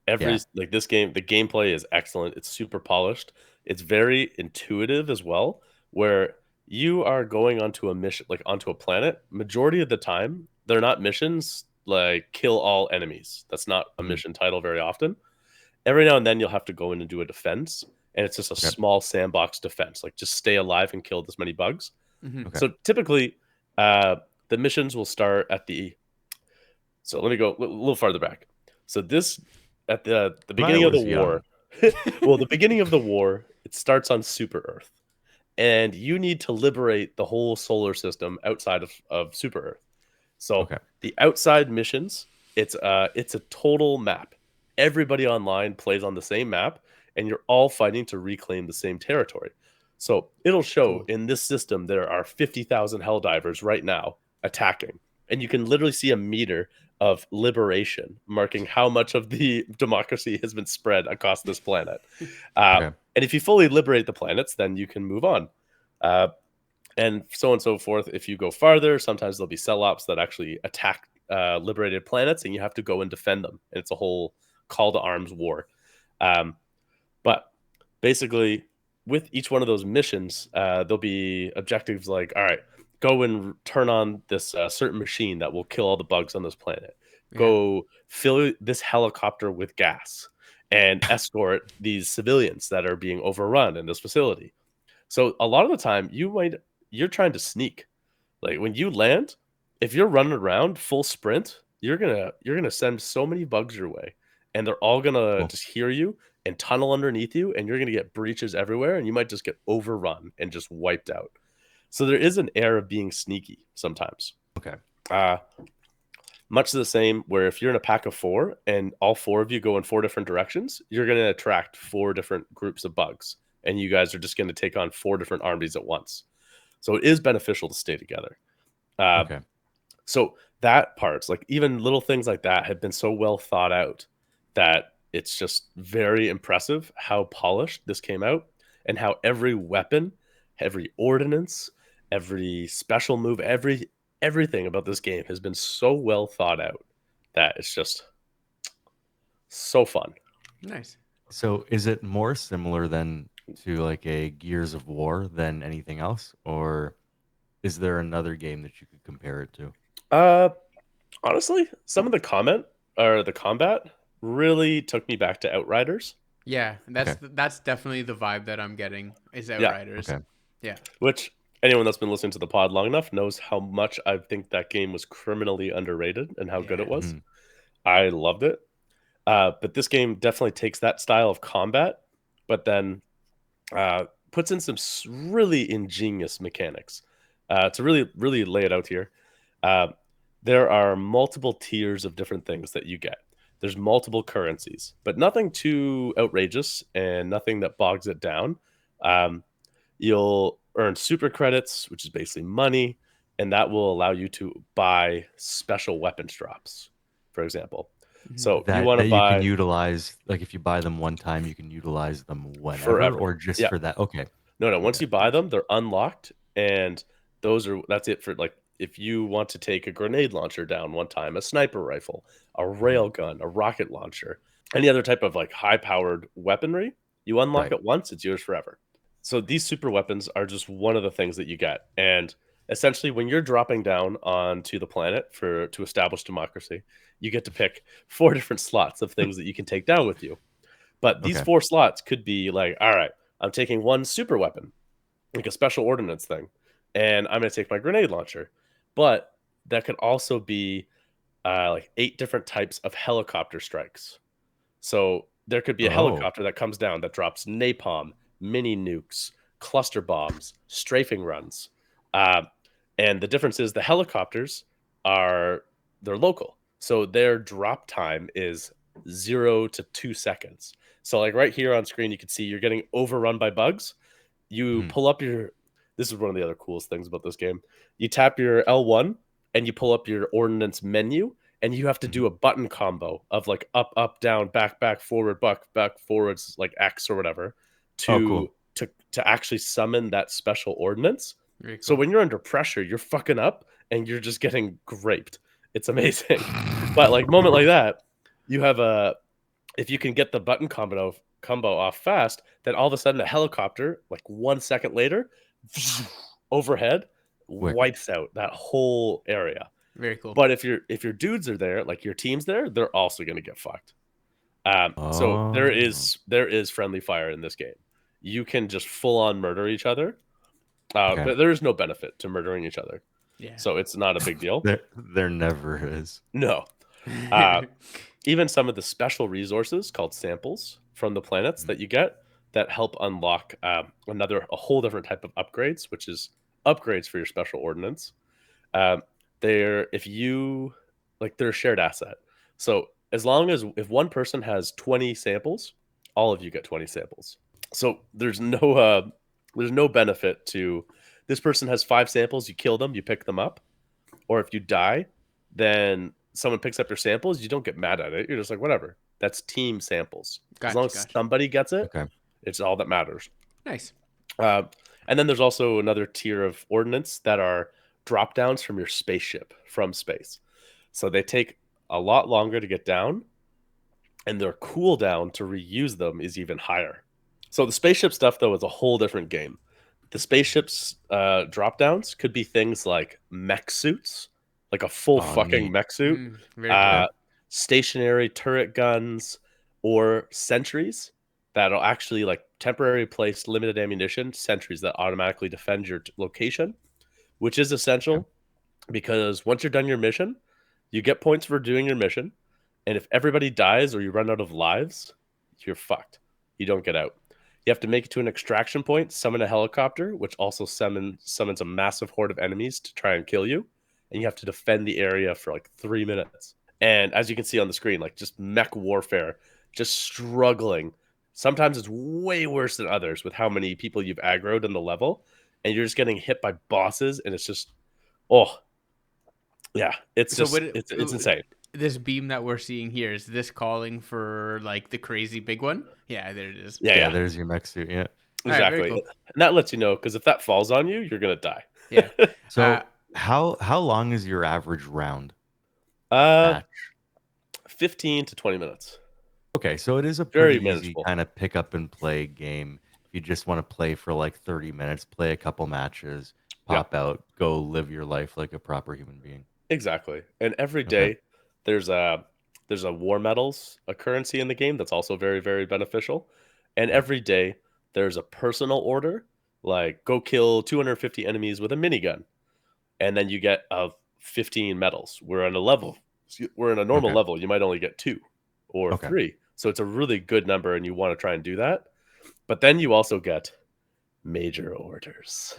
[SPEAKER 3] Yeah.
[SPEAKER 2] This game, the gameplay is excellent. It's super polished. It's very intuitive as well, where you are going onto a mission, like onto a planet. Majority of the time, they're not missions. like kill all enemies. That's not a mission title very often. Every now and then you'll have to go in and do a defense, and it's just a small sandbox defense, like just stay alive and kill this many bugs. So typically the missions will start at the so let me go a little farther back. So this at the beginning of the war well, the beginning of the war, it starts on Super Earth, and you need to liberate the whole solar system outside of Super Earth. So the outside missions, it's a total map. Everybody online plays on the same map, and you're all fighting to reclaim the same territory. So it'll show in this system there are 50,000 HellDivers right now attacking, and you can literally see a meter of liberation marking how much of the democracy has been spread across this planet. And if you fully liberate the planets, then you can move on. And so on and so forth. If you go farther, sometimes there'll be cell ops that actually attack liberated planets, and you have to go and defend them. And it's a whole call to arms war. But basically, with each one of those missions, there'll be objectives like, all right, go and turn on this certain machine that will kill all the bugs on this planet. Go fill this helicopter with gas and escort these civilians that are being overrun in this facility. So a lot of the time, you're trying to sneak. Like when you land, if you're running around full sprint, you're gonna send so many bugs your way, and they're all gonna just hear you and tunnel underneath you, and you're gonna get breaches everywhere, and you might just get overrun and just wiped out. So there is an air of being sneaky sometimes. Much the same where if you're in a pack of 4 and all 4 of you go in 4 different directions, you're going to attract 4 different groups of bugs, and you guys are just going to take on 4 different armies at once. So it is beneficial to stay together. So that part's like even little things like that have been so well thought out that it's just very impressive how polished this came out, and how every weapon, every ordinance, every special move, everything about this game has been so well thought out that it's just so fun.
[SPEAKER 1] Nice.
[SPEAKER 3] So is it more similar than to like a Gears of War than anything else, or is there another game that you could compare it to?
[SPEAKER 2] Honestly, some of the combat really took me back to Outriders.
[SPEAKER 1] Yeah, that's definitely the vibe that I'm getting is Outriders. Yeah.
[SPEAKER 2] Which anyone that's been listening to the pod long enough knows how much I think that game was criminally underrated and how good it was. I loved it. But this game definitely takes that style of combat, but then puts in some really ingenious mechanics. To really lay it out here, there are multiple tiers of different things that you get. There's multiple currencies, but nothing too outrageous and nothing that bogs it down. You'll earn super credits, which is basically money, and that will allow you to buy special weapons drops, for example. So
[SPEAKER 3] that,
[SPEAKER 2] you want to buy,
[SPEAKER 3] you can utilize, like if you buy them one time, you can utilize them whenever,
[SPEAKER 2] forever,
[SPEAKER 3] or just for that. Okay.
[SPEAKER 2] No. Once you buy them, they're unlocked, and that's it for like if you want to take a grenade launcher down one time, a sniper rifle, a railgun, a rocket launcher, any other type of like high-powered weaponry, you unlock it once, it's yours forever. So these super weapons are just one of the things that you get. And essentially when you're dropping down onto the planet to establish democracy, you get to pick 4 different slots of things that you can take down with you. But these 4 slots could be like, all right, I'm taking one super weapon, like a special ordnance thing, and I'm going to take my grenade launcher. But that could also be like 8 different types of helicopter strikes. So there could be a helicopter that comes down that drops napalm, mini nukes, cluster bombs, strafing runs. And the difference is the helicopters they're local. So their drop time is 0 to 2 seconds. So like right here on screen, you can see you're getting overrun by bugs. You pull up this is one of the other coolest things about this game. You tap your L1 and you pull up your ordnance menu, and you have to do a button combo of like up, up, down, back, forward, back, forwards, like X or whatever to actually summon that special ordnance. Cool. So when you're under pressure, you're fucking up and you're just getting graped. It's amazing. But like moment like that, you have if you can get the button combo off fast, then all of a sudden a helicopter, like 1 second later, overhead, wipes out that whole area.
[SPEAKER 1] Very cool.
[SPEAKER 2] But if your dudes are there, like your team's there, they're also going to get fucked. So there is friendly fire in this game. You can just full on murder each other, but there is no benefit to murdering each other.
[SPEAKER 1] Yeah.
[SPEAKER 2] So it's not a big deal.
[SPEAKER 3] There never is.
[SPEAKER 2] No. Even some of the special resources called samples from the planets that you get that help unlock a whole different type of upgrades, which is upgrades for your special ordnance. They're a shared asset. So as long as if one person has 20 samples, all of you get 20 samples. So there's no benefit to this person has 5 samples, you kill them, you pick them up, or if you die, then someone picks up your samples, you don't get mad at it. You're just like, whatever. That's team samples. As long as somebody gets it, it's all that matters.
[SPEAKER 1] Nice.
[SPEAKER 2] And then there's also another tier of ordnance that are drop downs from your spaceship from space. So they take a lot longer to get down, and their cooldown to reuse them is even higher. So the spaceship stuff, though, is a whole different game. The spaceship's drop downs could be things like mech suits, like a full fucking mech suit, stationary turret guns, or sentries that'll actually like temporary placed limited ammunition sentries that automatically defend your location, which is essential because once you're done your mission, you get points for doing your mission. And if everybody dies or you run out of lives, you're fucked. You don't get out. You have to make it to an extraction point, summon a helicopter, which also summons a massive horde of enemies to try and kill you. And you have to defend the area for like 3 minutes. And as you can see on the screen, like just mech warfare, just struggling. Sometimes it's way worse than others with how many people you've aggroed in the level. And you're just getting hit by bosses. And it's just, it's insane.
[SPEAKER 1] This beam that we're seeing here, is this calling for like the crazy big one? Yeah, there it is.
[SPEAKER 3] Yeah, there's your mech suit. Yeah,
[SPEAKER 2] exactly. Right, cool. And that lets you know, because if that falls on you, you're gonna die.
[SPEAKER 1] Yeah.
[SPEAKER 3] So how long is your average round?
[SPEAKER 2] Match? 15 to 20 minutes.
[SPEAKER 3] Okay, so it is a pretty easy kind of pick up and play game. If you just want to play for like 30 minutes, play a couple matches, pop out, go live your life like a proper human being.
[SPEAKER 2] Exactly. And every day there's a war medals, a currency in the game that's also very, very beneficial. And every day there's a personal order, like go kill 250 enemies with a minigun. And then you get 15 medals. We're in a normal level. You might only get 2 or 3. So it's a really good number and you want to try and do that. But then you also get major orders.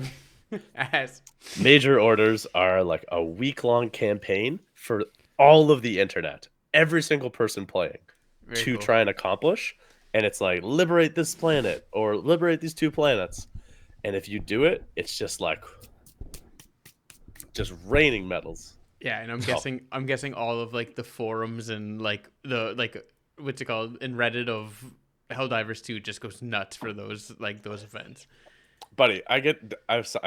[SPEAKER 2] Major orders are like a week-long campaign for all of the internet, every single person playing try and accomplish. And it's like, liberate this planet or liberate these 2 planets. And if you do it, it's just like just raining medals.
[SPEAKER 1] Yeah, and I'm guessing all of like the forums and like what's it called in Reddit of HellDivers 2 just goes nuts for those events.
[SPEAKER 2] Buddy, I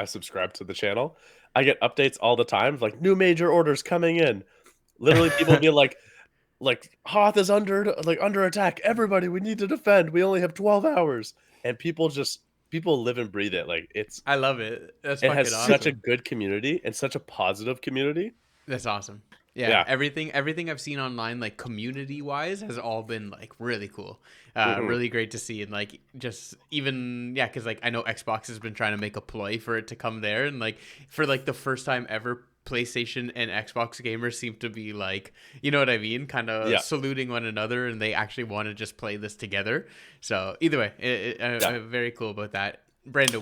[SPEAKER 2] subscribe to the channel. I get updates all the time, like new major orders coming in. Literally, people being like Hoth is under attack. Everybody, we need to defend. We only have 12 hours, and people live and breathe it. Like I
[SPEAKER 1] love it. It
[SPEAKER 2] has such a good community and such a positive community.
[SPEAKER 1] That's awesome. Yeah. Everything I've seen online, like community wise, has all been like really cool, really great to see, and like just even because like I know Xbox has been trying to make a ploy for it to come there, and like for like the first time ever, PlayStation and Xbox gamers seem to be like, you know what I mean, kind of saluting one another, and they actually want to just play this together. So either way, I'm very cool about that. Brando,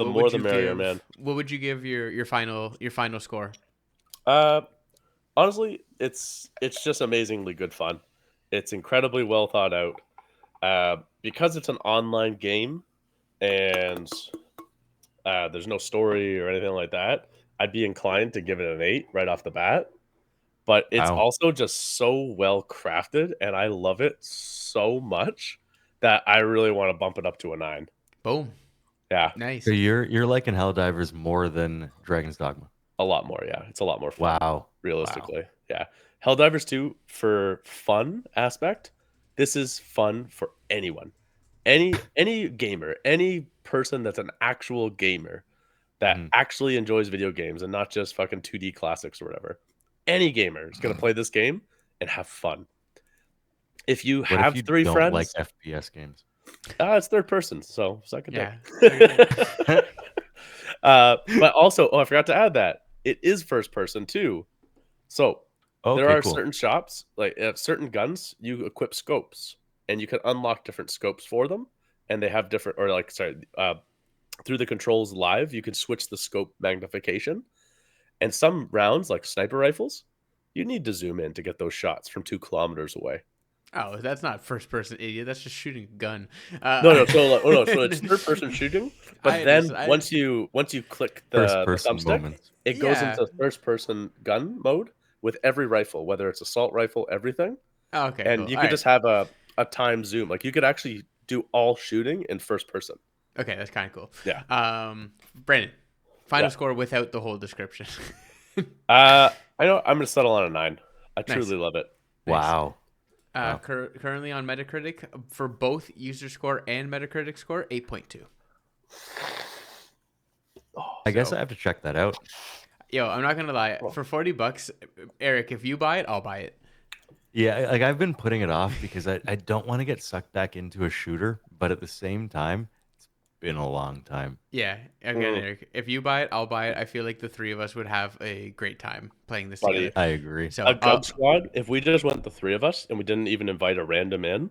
[SPEAKER 1] what would you give your final score?
[SPEAKER 2] Honestly, it's just amazingly good fun. It's incredibly well thought out. Because it's an online game and there's no story or anything like that, I'd be inclined to give it an 8 right off the bat. But it's also just so well crafted, and I love it so much that I really want to bump it up to a 9.
[SPEAKER 1] Boom.
[SPEAKER 2] Yeah.
[SPEAKER 1] Nice.
[SPEAKER 3] So you're liking HellDivers more than Dragon's Dogma?
[SPEAKER 2] A lot more, yeah. It's a lot more fun.
[SPEAKER 3] Wow.
[SPEAKER 2] Realistically. Wow. Yeah. HellDivers 2, for fun aspect, this is fun for anyone. Any gamer, any person that's an actual gamer that actually enjoys video games and not just fucking 2D classics or whatever. any gamer is going to play this game and have fun. If you
[SPEAKER 3] What
[SPEAKER 2] have
[SPEAKER 3] if you
[SPEAKER 2] 3
[SPEAKER 3] don't like
[SPEAKER 2] friends,
[SPEAKER 3] FPS games?
[SPEAKER 2] it's third person, so suck a
[SPEAKER 1] Yeah.
[SPEAKER 2] dick. But also, I forgot to add that it is first person too. So there
[SPEAKER 3] Okay,
[SPEAKER 2] are
[SPEAKER 3] cool.
[SPEAKER 2] certain shops, like certain guns, you equip scopes, and you can unlock different scopes for them, and they have different, or like, sorry, through the controls live, you can switch the scope magnification. And some rounds, like sniper rifles, you need to zoom in to get those shots from 2 kilometers away.
[SPEAKER 1] Oh, that's not first person, idiot. That's just shooting a gun.
[SPEAKER 2] No. So it's third person shooting, but then once you click
[SPEAKER 3] First
[SPEAKER 2] the
[SPEAKER 3] person
[SPEAKER 2] thumbstick,
[SPEAKER 3] moments.
[SPEAKER 2] it goes
[SPEAKER 1] Yeah.
[SPEAKER 2] into first person gun mode with every rifle, whether it's assault rifle, everything.
[SPEAKER 1] Okay,
[SPEAKER 2] And
[SPEAKER 1] cool.
[SPEAKER 2] you
[SPEAKER 1] All
[SPEAKER 2] could
[SPEAKER 1] right.
[SPEAKER 2] just have a time zoom. Like you could actually do all shooting in first person.
[SPEAKER 1] Okay, that's kind of cool.
[SPEAKER 2] Yeah.
[SPEAKER 1] Brandon, final
[SPEAKER 2] Yeah.
[SPEAKER 1] score without the whole description.
[SPEAKER 2] I know I'm gonna settle on a 9. I
[SPEAKER 1] Nice.
[SPEAKER 2] truly love it.
[SPEAKER 1] Nice.
[SPEAKER 3] Wow. Wow.
[SPEAKER 1] Currently on Metacritic for both user score and Metacritic score, 8.2.
[SPEAKER 3] I guess I have to check that out.
[SPEAKER 1] Yo, I'm not gonna lie. For $40, Eric, if you buy it, I'll buy it.
[SPEAKER 3] Yeah, like I've been putting it off because I don't want to get sucked back into a shooter, but at the same time, it's been a long time.
[SPEAKER 1] Yeah, again, Eric, if you buy it, I'll buy it. I feel like the 3 of us would have a great time playing this
[SPEAKER 2] Buddy,
[SPEAKER 1] together.
[SPEAKER 3] I agree.
[SPEAKER 1] So
[SPEAKER 2] A Gub Squad, if we just went the 3 of us and we didn't even invite a random in,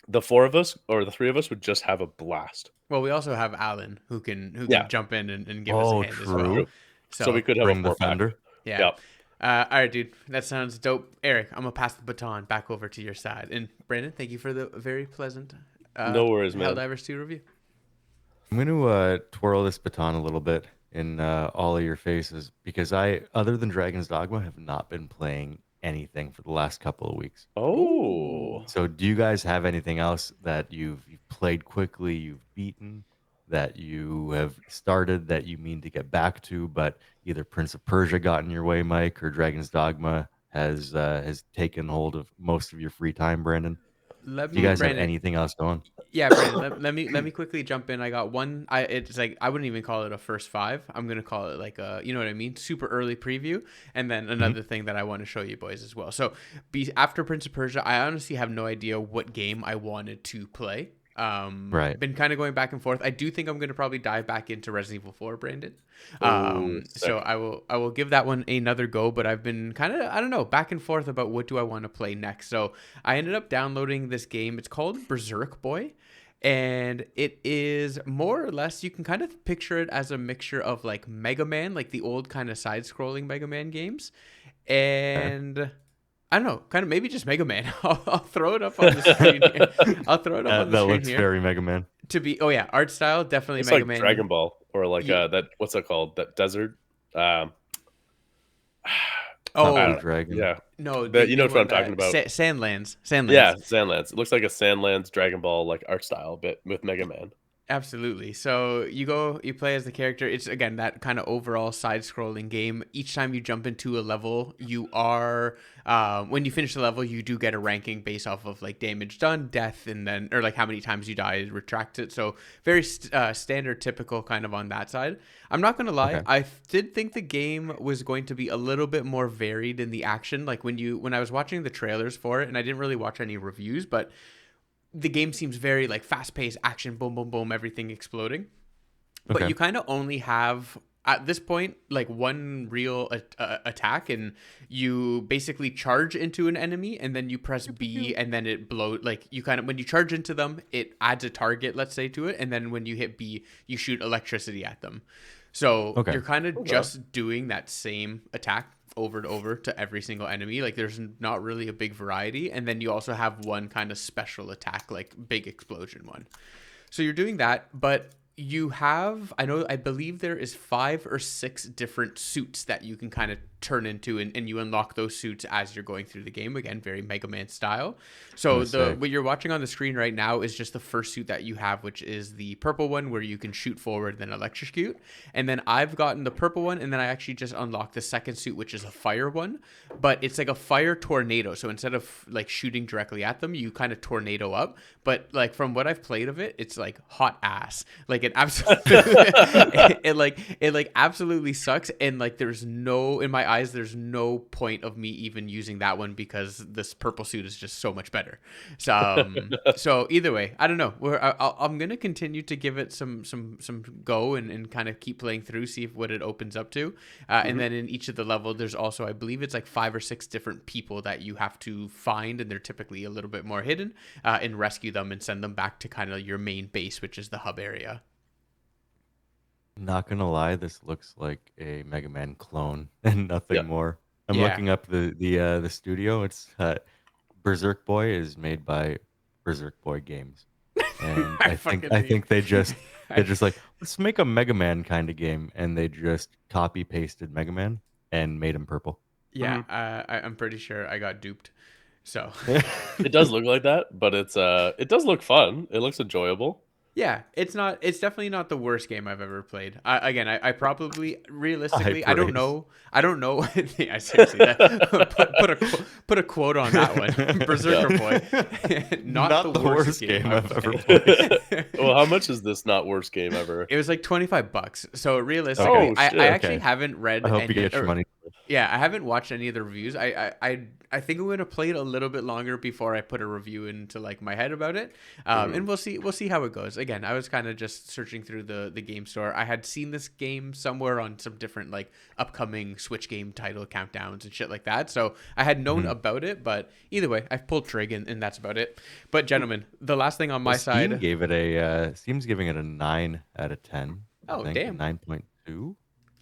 [SPEAKER 2] the 4 of us or the 3 of us would just have a blast.
[SPEAKER 1] well, we also have Alan who can
[SPEAKER 2] Yeah.
[SPEAKER 1] jump in and give us a hand as well.
[SPEAKER 3] true.
[SPEAKER 2] So we could have
[SPEAKER 3] Bring
[SPEAKER 2] a
[SPEAKER 3] the
[SPEAKER 2] 4-pack.
[SPEAKER 3] thunder.
[SPEAKER 1] Yeah.
[SPEAKER 2] Yep.
[SPEAKER 1] All right, dude. That sounds dope. Eric, I'm gonna pass the baton back over to your side. And Brandon, thank you for the very pleasant
[SPEAKER 2] No worries, man.
[SPEAKER 1] HellDivers 2 review.
[SPEAKER 3] I'm going to twirl this baton a little bit in all of your faces because other than Dragon's Dogma, have not been playing anything for the last couple of weeks.
[SPEAKER 2] Oh.
[SPEAKER 3] So, do you guys have anything else that you've played quickly, you've beaten, that you have started, that you mean to get back to, but either Prince of Persia got in your way, Mike, or Dragon's Dogma has taken hold of most of your free time, Brandon? Do you guys have anything else going?
[SPEAKER 1] Yeah, Brandon. let me quickly jump in. I got one. It's like I wouldn't even call it a first 5. I'm gonna call it like a, you know what I mean, super early preview, and then another thing that I want to show you boys as well. So, after Prince of Persia, I honestly have no idea what game I wanted to play.
[SPEAKER 3] Right.
[SPEAKER 1] Been kind of going back and forth. I do think I'm going to probably dive back into Resident Evil 4, Brandon. So I will give that one another go, but I've been kind of, I don't know, back and forth about what do I want to play next. So I ended up downloading this game. It's called Berserk Boy, and it is more or less, you can kind of picture it as a mixture of like Mega Man, like the old kind of side-scrolling Mega Man games, and I don't know, kind of maybe just Mega Man. I'll throw it up on the screen here. I'll throw it up on the
[SPEAKER 3] That
[SPEAKER 1] screen
[SPEAKER 3] looks
[SPEAKER 1] here.
[SPEAKER 3] very Mega Man.
[SPEAKER 1] Art style, definitely
[SPEAKER 2] It's
[SPEAKER 1] Mega
[SPEAKER 2] like
[SPEAKER 1] Man.
[SPEAKER 2] Dragon Ball or like
[SPEAKER 1] Yeah.
[SPEAKER 2] that, what's it called? That desert.
[SPEAKER 3] Puppy Dragon.
[SPEAKER 2] Yeah.
[SPEAKER 1] No,
[SPEAKER 2] You know what I'm talking about.
[SPEAKER 1] Sandlands.
[SPEAKER 2] Yeah, Sandlands. It looks like a Sandlands Dragon Ball like art style bit with Mega Man.
[SPEAKER 1] Absolutely. So you play as the character. It's again that kind of overall side-scrolling game. Each time you jump into a level, you are when you finish the level, you do get a ranking based off of like damage done, death, and then or like how many times you die, retract it. So very standard, typical kind of on that side. I'm not gonna lie,
[SPEAKER 3] Okay.
[SPEAKER 1] I did think the game was going to be a little bit more varied in the action. Like when I was watching the trailers for it, and I didn't really watch any reviews, but the game seems very like fast-paced action, boom, boom, boom, everything exploding. But
[SPEAKER 3] Okay.
[SPEAKER 1] you kind of only have at this point like one real attack, and you basically charge into an enemy, and then you press B, and then it blow like you kind of when you charge into them, it adds a target, let's say, to it, and then when you hit B, you shoot electricity at them. So
[SPEAKER 3] Okay.
[SPEAKER 1] you're kind of just doing that same attack over and over to every single enemy. Like there's not really a big variety, and then you also have one kind of special attack, like big explosion one. So you're doing that, but you have, I believe there is 5 or 6 different suits that you can kind of turn into, and you unlock those suits as you're going through the game. Again, very Mega Man style. So what you're watching on the screen right now is just the first suit that you have, which is the purple one where you can shoot forward then electrocute. And then I've gotten the purple one, and then I actually just unlocked the second suit, which is a fire one, but it's like a fire tornado. So instead of like shooting directly at them, you kind of tornado up. But like from what I've played of it, it's like hot ass. Like Like it absolutely, it absolutely sucks. And like, there's no, in my eyes, there's no point of me even using that one because this purple suit is just so much better. So, so either way, I don't know. I'm gonna continue to give it some go and kind of keep playing through, see what it opens up to. And then in each of the level, there's also, I believe it's like 5 or 6 different people that you have to find, and they're typically a little bit more hidden, and rescue them and send them back to kind of your main base, which is the hub area.
[SPEAKER 3] Not gonna lie, this looks like a Mega Man clone and nothing more. I'm looking up the studio. It's Berserk Boy is made by Berserk Boy Games, and I think they're just like, let's make a Mega Man kind of game, and they just copy pasted Mega Man and made him purple.
[SPEAKER 1] Yeah, I'm pretty sure I got duped. So
[SPEAKER 2] it does look like that, but it does look fun. It looks enjoyable.
[SPEAKER 1] Yeah, it's definitely not the worst game I've ever played. I probably, realistically, I don't know. Yeah, seriously, put a quote on that one. Berserker Boy, not the worst game I've ever played.
[SPEAKER 2] Well, how much is this not worst game ever?
[SPEAKER 1] It was like $25. So realistically, I actually haven't read.
[SPEAKER 3] I hope you get your money.
[SPEAKER 1] Yeah, I haven't watched any of the reviews. I think I'm gonna play it a little bit longer before I put a review into like my head about it. And we'll see how it goes. Again, I was kind of just searching through the game store. I had seen this game somewhere on some different like upcoming Switch game title countdowns and shit like that. So I had known about it, but either way, I've pulled trig and that's about it. But gentlemen, the last thing on my side,
[SPEAKER 3] Steam's giving it a 9 out of 10.
[SPEAKER 1] Oh, damn.
[SPEAKER 3] 9.2.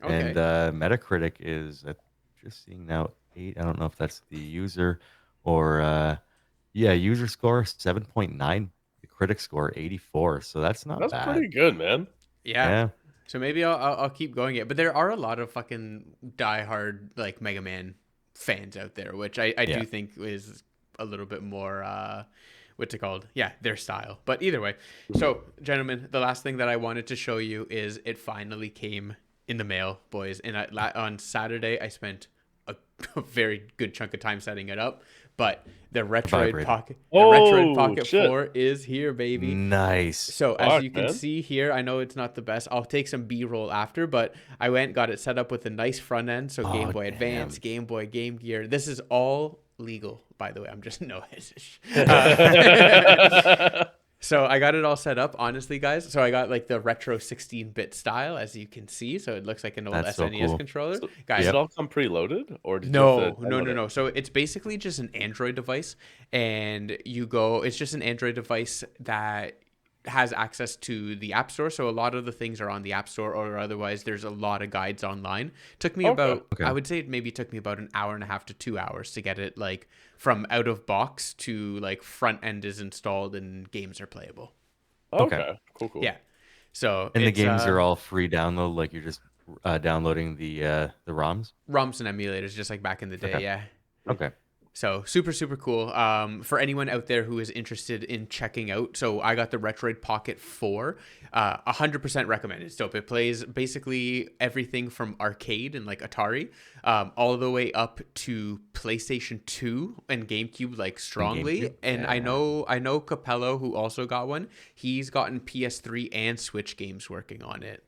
[SPEAKER 1] Okay.
[SPEAKER 3] And Metacritic is just seeing now 8. I don't know if that's the user or user score 7.9. The critic score 84. So that's not bad.
[SPEAKER 2] That's pretty good, man.
[SPEAKER 1] Yeah. So maybe I'll keep going it. But there are a lot of fucking diehard like Mega Man fans out there, which I do think is a little bit more what's it called? Yeah, their style. But either way. So, gentlemen, the last thing that I wanted to show you is it finally came in the mail, boys. And on Saturday, I spent a very good chunk of time setting it up. But the Retroid Pocket, Retroid Pocket 4 is here, baby.
[SPEAKER 3] Nice.
[SPEAKER 1] So as you can see here, I know it's not the best. I'll take some B-roll after, but I got it set up with a nice front end. So Game Boy Advance, Game Boy, Game Gear. This is all legal, by the way. I'm just So I got it all set up, honestly, guys. So I got like the retro 16-bit style, as you can see. So it looks like an old SNES controller.
[SPEAKER 2] So,
[SPEAKER 1] guys,
[SPEAKER 2] does it all come preloaded, or
[SPEAKER 1] no. So it's basically just an Android device, and it's just an Android device that has access to the App Store. So a lot of the things are on the App Store, or otherwise there's a lot of guides online. Took me I would say it maybe took me about an hour and a half to 2 hours to get it like from out of box to like front end is installed and games are playable.
[SPEAKER 2] Okay. Cool.
[SPEAKER 1] Yeah. So
[SPEAKER 3] and the games are all free download, like you're just downloading the ROMs
[SPEAKER 1] and emulators, just like back in the day. Yeah.
[SPEAKER 3] Okay.
[SPEAKER 1] So super, super cool. For anyone out there who is interested in checking out, so I got the Retroid Pocket 4, 100% recommended. It's dope. It plays basically everything from arcade and like Atari, all the way up to PlayStation 2 and GameCube, like strongly. And I know Capello, who also got one, he's gotten PS3 and Switch games working on it.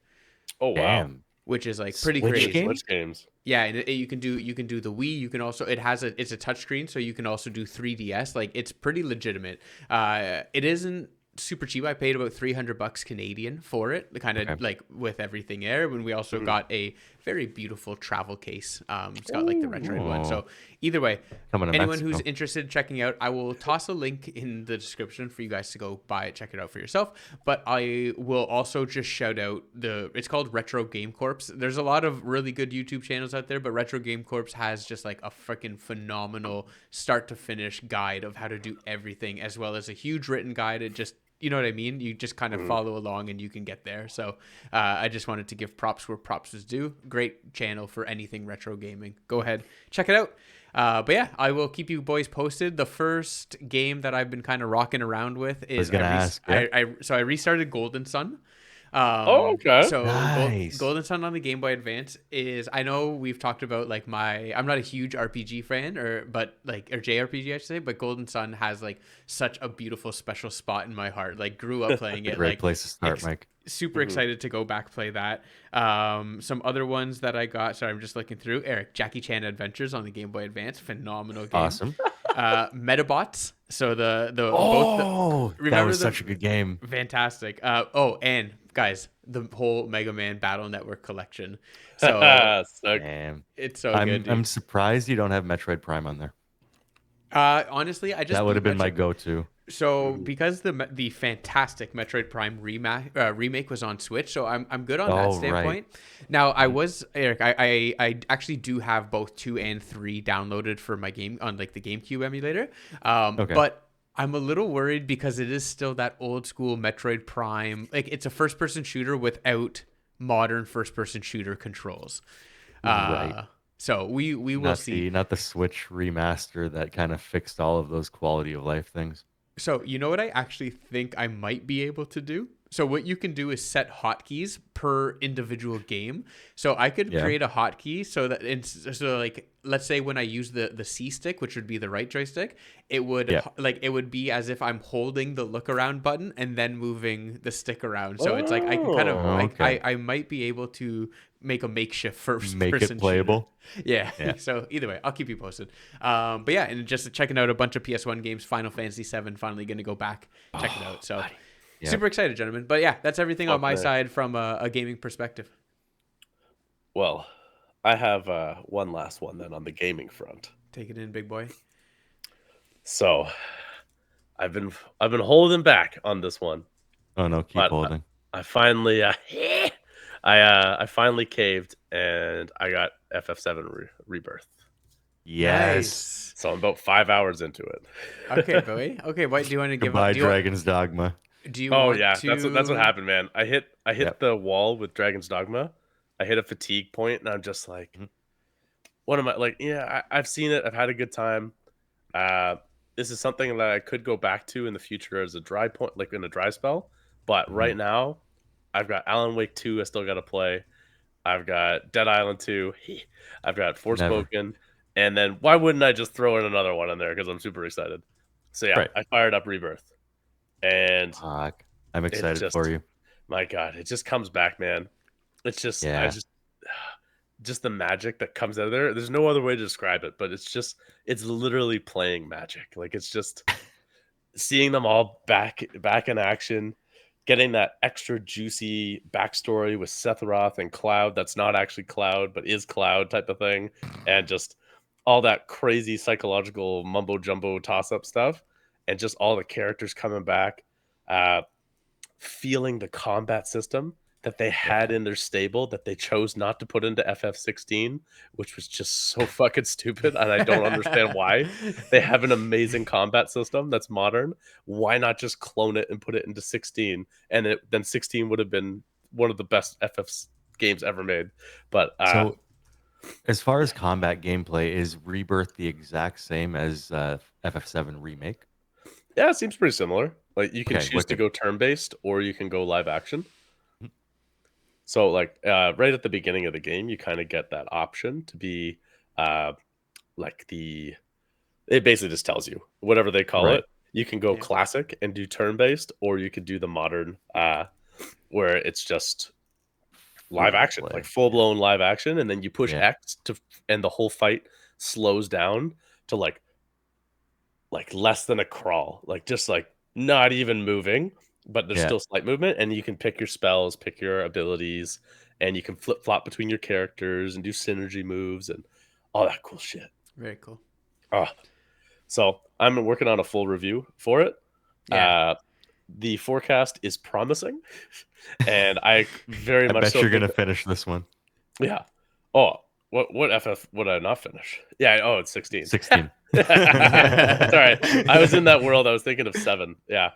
[SPEAKER 2] Oh wow.
[SPEAKER 3] Damn.
[SPEAKER 1] Which is like pretty crazy.
[SPEAKER 2] Switch games.
[SPEAKER 1] Yeah, and you can do the Wii. You can also it's a touchscreen, so you can also do 3DS. Like it's pretty legitimate. It isn't super cheap. I paid about $300 Canadian for it, kind of like with everything there. When we also got a very beautiful travel case. It's got like the Retroid one. So either way, anyone who's interested in checking out, I will toss a link in the description for you guys to go buy it, check it out for yourself. But I will also just shout out it's called Retro Game Corps. There's a lot of really good YouTube channels out there, but Retro Game Corps has just like a freaking phenomenal start to finish guide of how to do everything, as well as a huge written guide. It just, you know what I mean? You just kind of follow along and you can get there. So I just wanted to give props where props is due. Great channel for anything retro gaming. Go ahead, check it out. But yeah, I will keep you boys posted. The first game that I've been kind of rocking around with is
[SPEAKER 3] I restarted
[SPEAKER 1] Golden Sun.
[SPEAKER 2] Okay.
[SPEAKER 1] So
[SPEAKER 3] Nice.
[SPEAKER 1] Golden Sun on the Game Boy Advance is, I know we've talked about like I'm not a huge RPG fan or JRPG I should say, but Golden Sun has like such a beautiful special spot in my heart. Like grew up playing it.
[SPEAKER 3] Great place to start, Mike.
[SPEAKER 1] Super excited to go back play that. Some other ones that I got. Sorry, I'm just looking through. Eric, Jackie Chan Adventures on the Game Boy Advance, phenomenal game.
[SPEAKER 3] Awesome.
[SPEAKER 1] Metabots. So
[SPEAKER 3] that was such a good game.
[SPEAKER 1] Fantastic. And guys, the whole Mega Man Battle Network collection. So it's so good. Dude.
[SPEAKER 3] I'm surprised you don't have Metroid Prime on there.
[SPEAKER 1] Honestly, that
[SPEAKER 3] would have been my go-to.
[SPEAKER 1] So because the fantastic Metroid Prime remake was on Switch, so I'm good on that standpoint. Right. Now Eric, I actually do have both 2 and 3 downloaded for my game on like the GameCube emulator. But I'm a little worried because it is still that old school Metroid Prime. Like it's a first person shooter without modern first person shooter controls. Right. So we will see.
[SPEAKER 3] Not the Switch remaster that kind of fixed all of those quality of life things.
[SPEAKER 1] So you know what I actually think I might be able to do? So what you can do is set hotkeys per individual game. So I could create a hotkey so that let's say when I use the C stick, which would be the right joystick, it would it would be as if I'm holding the look around button and then moving the stick around. So it's like I can kind of I might be able to make a makeshift first
[SPEAKER 3] make
[SPEAKER 1] person
[SPEAKER 3] it playable.
[SPEAKER 1] Yeah. So either way, I'll keep you posted. But yeah, and just checking out a bunch of PS1 games. Final Fantasy VII, finally going to go back check it out. So. Buddy. Yep. Super excited, gentlemen. But yeah, that's everything on my side from a gaming perspective.
[SPEAKER 2] Well, I have one last one then on the gaming front.
[SPEAKER 1] Take it in, big boy.
[SPEAKER 2] So, I've been holding back on this one.
[SPEAKER 3] Oh no, keep holding.
[SPEAKER 2] I finally I finally caved and I got FF7 Rebirth.
[SPEAKER 3] Yes.
[SPEAKER 1] Nice.
[SPEAKER 2] So I'm about 5 hours into it.
[SPEAKER 1] Okay, boy. Okay, what do you want to give
[SPEAKER 3] up? Dragon's Dogma.
[SPEAKER 1] Do you want
[SPEAKER 2] to... that's what happened, man. I hit the wall with Dragon's Dogma. I hit a fatigue point, and I'm just like, what am I like? Yeah, I've seen it. I've had a good time. This is something that I could go back to in the future as a dry point, like in a dry spell. But right now, I've got Alan Wake 2. I still got to play. I've got Dead Island 2. I've got Forspoken. And then why wouldn't I just throw in another one in there because I'm super excited. So yeah, I fired up Rebirth. And
[SPEAKER 3] I'm excited for you.
[SPEAKER 2] My God, it just comes back, man. It's just, just the magic that comes out of there. There's no other way to describe it, but it's literally playing magic. Like it's just seeing them all back in action, getting that extra juicy backstory with Sephiroth and Cloud. That's not actually Cloud, but is Cloud type of thing, and just all that crazy psychological mumbo jumbo toss up stuff. And just all the characters coming back, feeling the combat system that they had in their stable that they chose not to put into FF16, which was just so fucking stupid. And I don't understand why. They have an amazing combat system that's modern. Why not just clone it and put it into 16? And then 16 would have been one of the best FF games ever made. But
[SPEAKER 3] so as far as combat gameplay, is Rebirth the exact same as FF7 Remake?
[SPEAKER 2] Yeah, it seems pretty similar. Like you can choose to go turn-based or you can go live action. So like right at the beginning of the game, you kind of get that option to be it basically just tells you whatever they call it. You can go classic and do turn-based, or you could do the modern where it's just live action, like full-blown live action, and then you push X and the whole fight slows down to like less than a crawl, like just like not even moving, but there's still slight movement, and you can pick your spells, pick your abilities, and you can flip-flop between your characters and do synergy moves and all that cool shit.
[SPEAKER 1] Very cool.
[SPEAKER 2] So I'm working on a full review for it. The forecast is promising, and I very much
[SPEAKER 3] bet you're gonna finish this one.
[SPEAKER 2] Yeah. Oh, what FF would I not finish? Yeah. Oh, it's 16.
[SPEAKER 3] 16.
[SPEAKER 2] Sorry, I was in that world. I was thinking of 7. Yeah.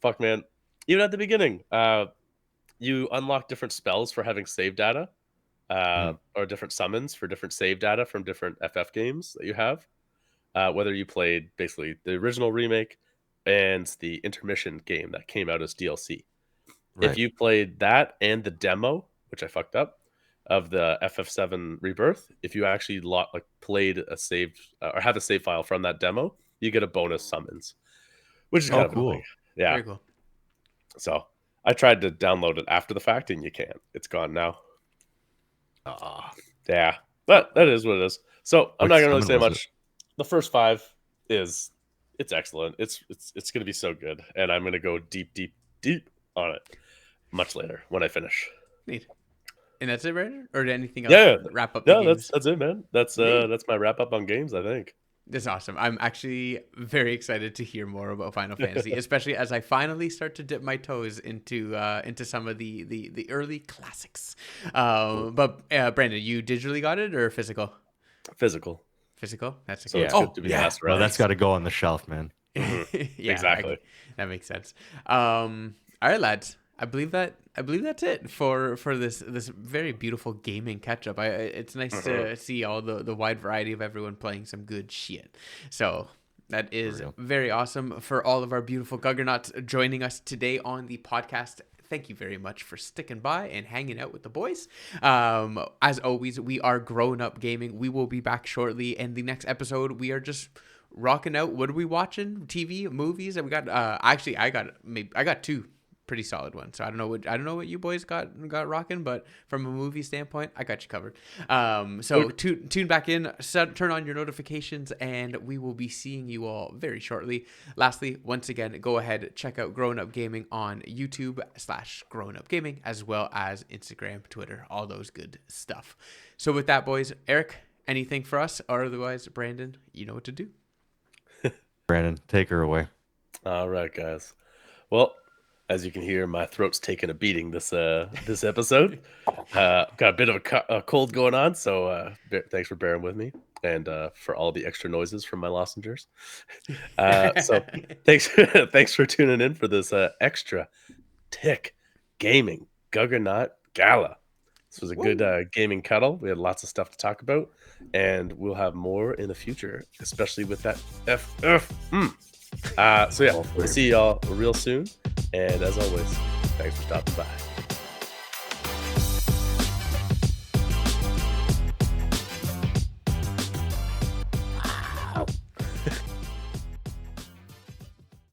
[SPEAKER 2] Fuck, man. Even at the beginning, you unlock different spells for having save data, or different summons for different save data from different FF games that you have. Whether you played basically the original remake and the intermission game that came out as DLC. If you played that and the demo, which I fucked up, of the FF7 Rebirth, if you actually played a save or have a save file from that demo, you get a bonus summons, which is kind of
[SPEAKER 3] cool.
[SPEAKER 2] Annoying. Yeah.
[SPEAKER 1] Very cool.
[SPEAKER 2] So I tried to download it after the fact, and you can't. It's gone now. Yeah, but that is what it is. So I'm not gonna really say much. The first 5 it's excellent. It's gonna be so good, and I'm gonna go deep on it much later when I finish.
[SPEAKER 1] Neat. And that's it, Brandon? Or anything else?
[SPEAKER 2] Yeah.
[SPEAKER 1] Wrap up. The games?
[SPEAKER 2] That's it, man. That's my wrap up on games, I think.
[SPEAKER 1] That's awesome. I'm actually very excited to hear more about Final Fantasy, especially as I finally start to dip my toes into some of the early classics. But Brandon, you digitally got it or physical?
[SPEAKER 2] Physical.
[SPEAKER 1] That's a
[SPEAKER 2] so it's good to be last round.
[SPEAKER 3] Well, that's got to go on the shelf, man.
[SPEAKER 1] Yeah,
[SPEAKER 2] exactly.
[SPEAKER 1] That makes sense. All right, lads. I believe that's it for this very beautiful gaming catch up. It's nice to see all the wide variety of everyone playing some good shit. So that is very awesome for all of our beautiful Guggernauts joining us today on the podcast. Thank you very much for sticking by and hanging out with the boys. As always, we are Growin Up Gaming. We will be back shortly, and the next episode we are just rocking out. What are we watching? TV, movies? And we got I got 2 pretty solid ones. So I don't know what you boys got rocking, but from a movie standpoint, I got you covered. So tune back in, turn on your notifications, and we will be seeing you all very shortly. Lastly, once again, go ahead, check out Growin Up Gaming on YouTube /Growin Up Gaming, as well as Instagram, Twitter, all those good stuff. So with that, boys, Eric, anything for us? Or otherwise, Brandon, you know what to do.
[SPEAKER 3] Brandon, take her away.
[SPEAKER 2] All right, guys. Well, as you can hear, my throat's taking a beating this episode. Got a bit of a cold going on, so thanks for bearing with me and for all the extra noises from my lozengers. So thanks for tuning in for this extra Tick Gaming Guggernaut Gala. This was a good gaming cuddle. We had lots of stuff to talk about, and we'll have more in the future, especially with that FF. So yeah, we'll see y'all real soon. And as always, thanks for stopping by.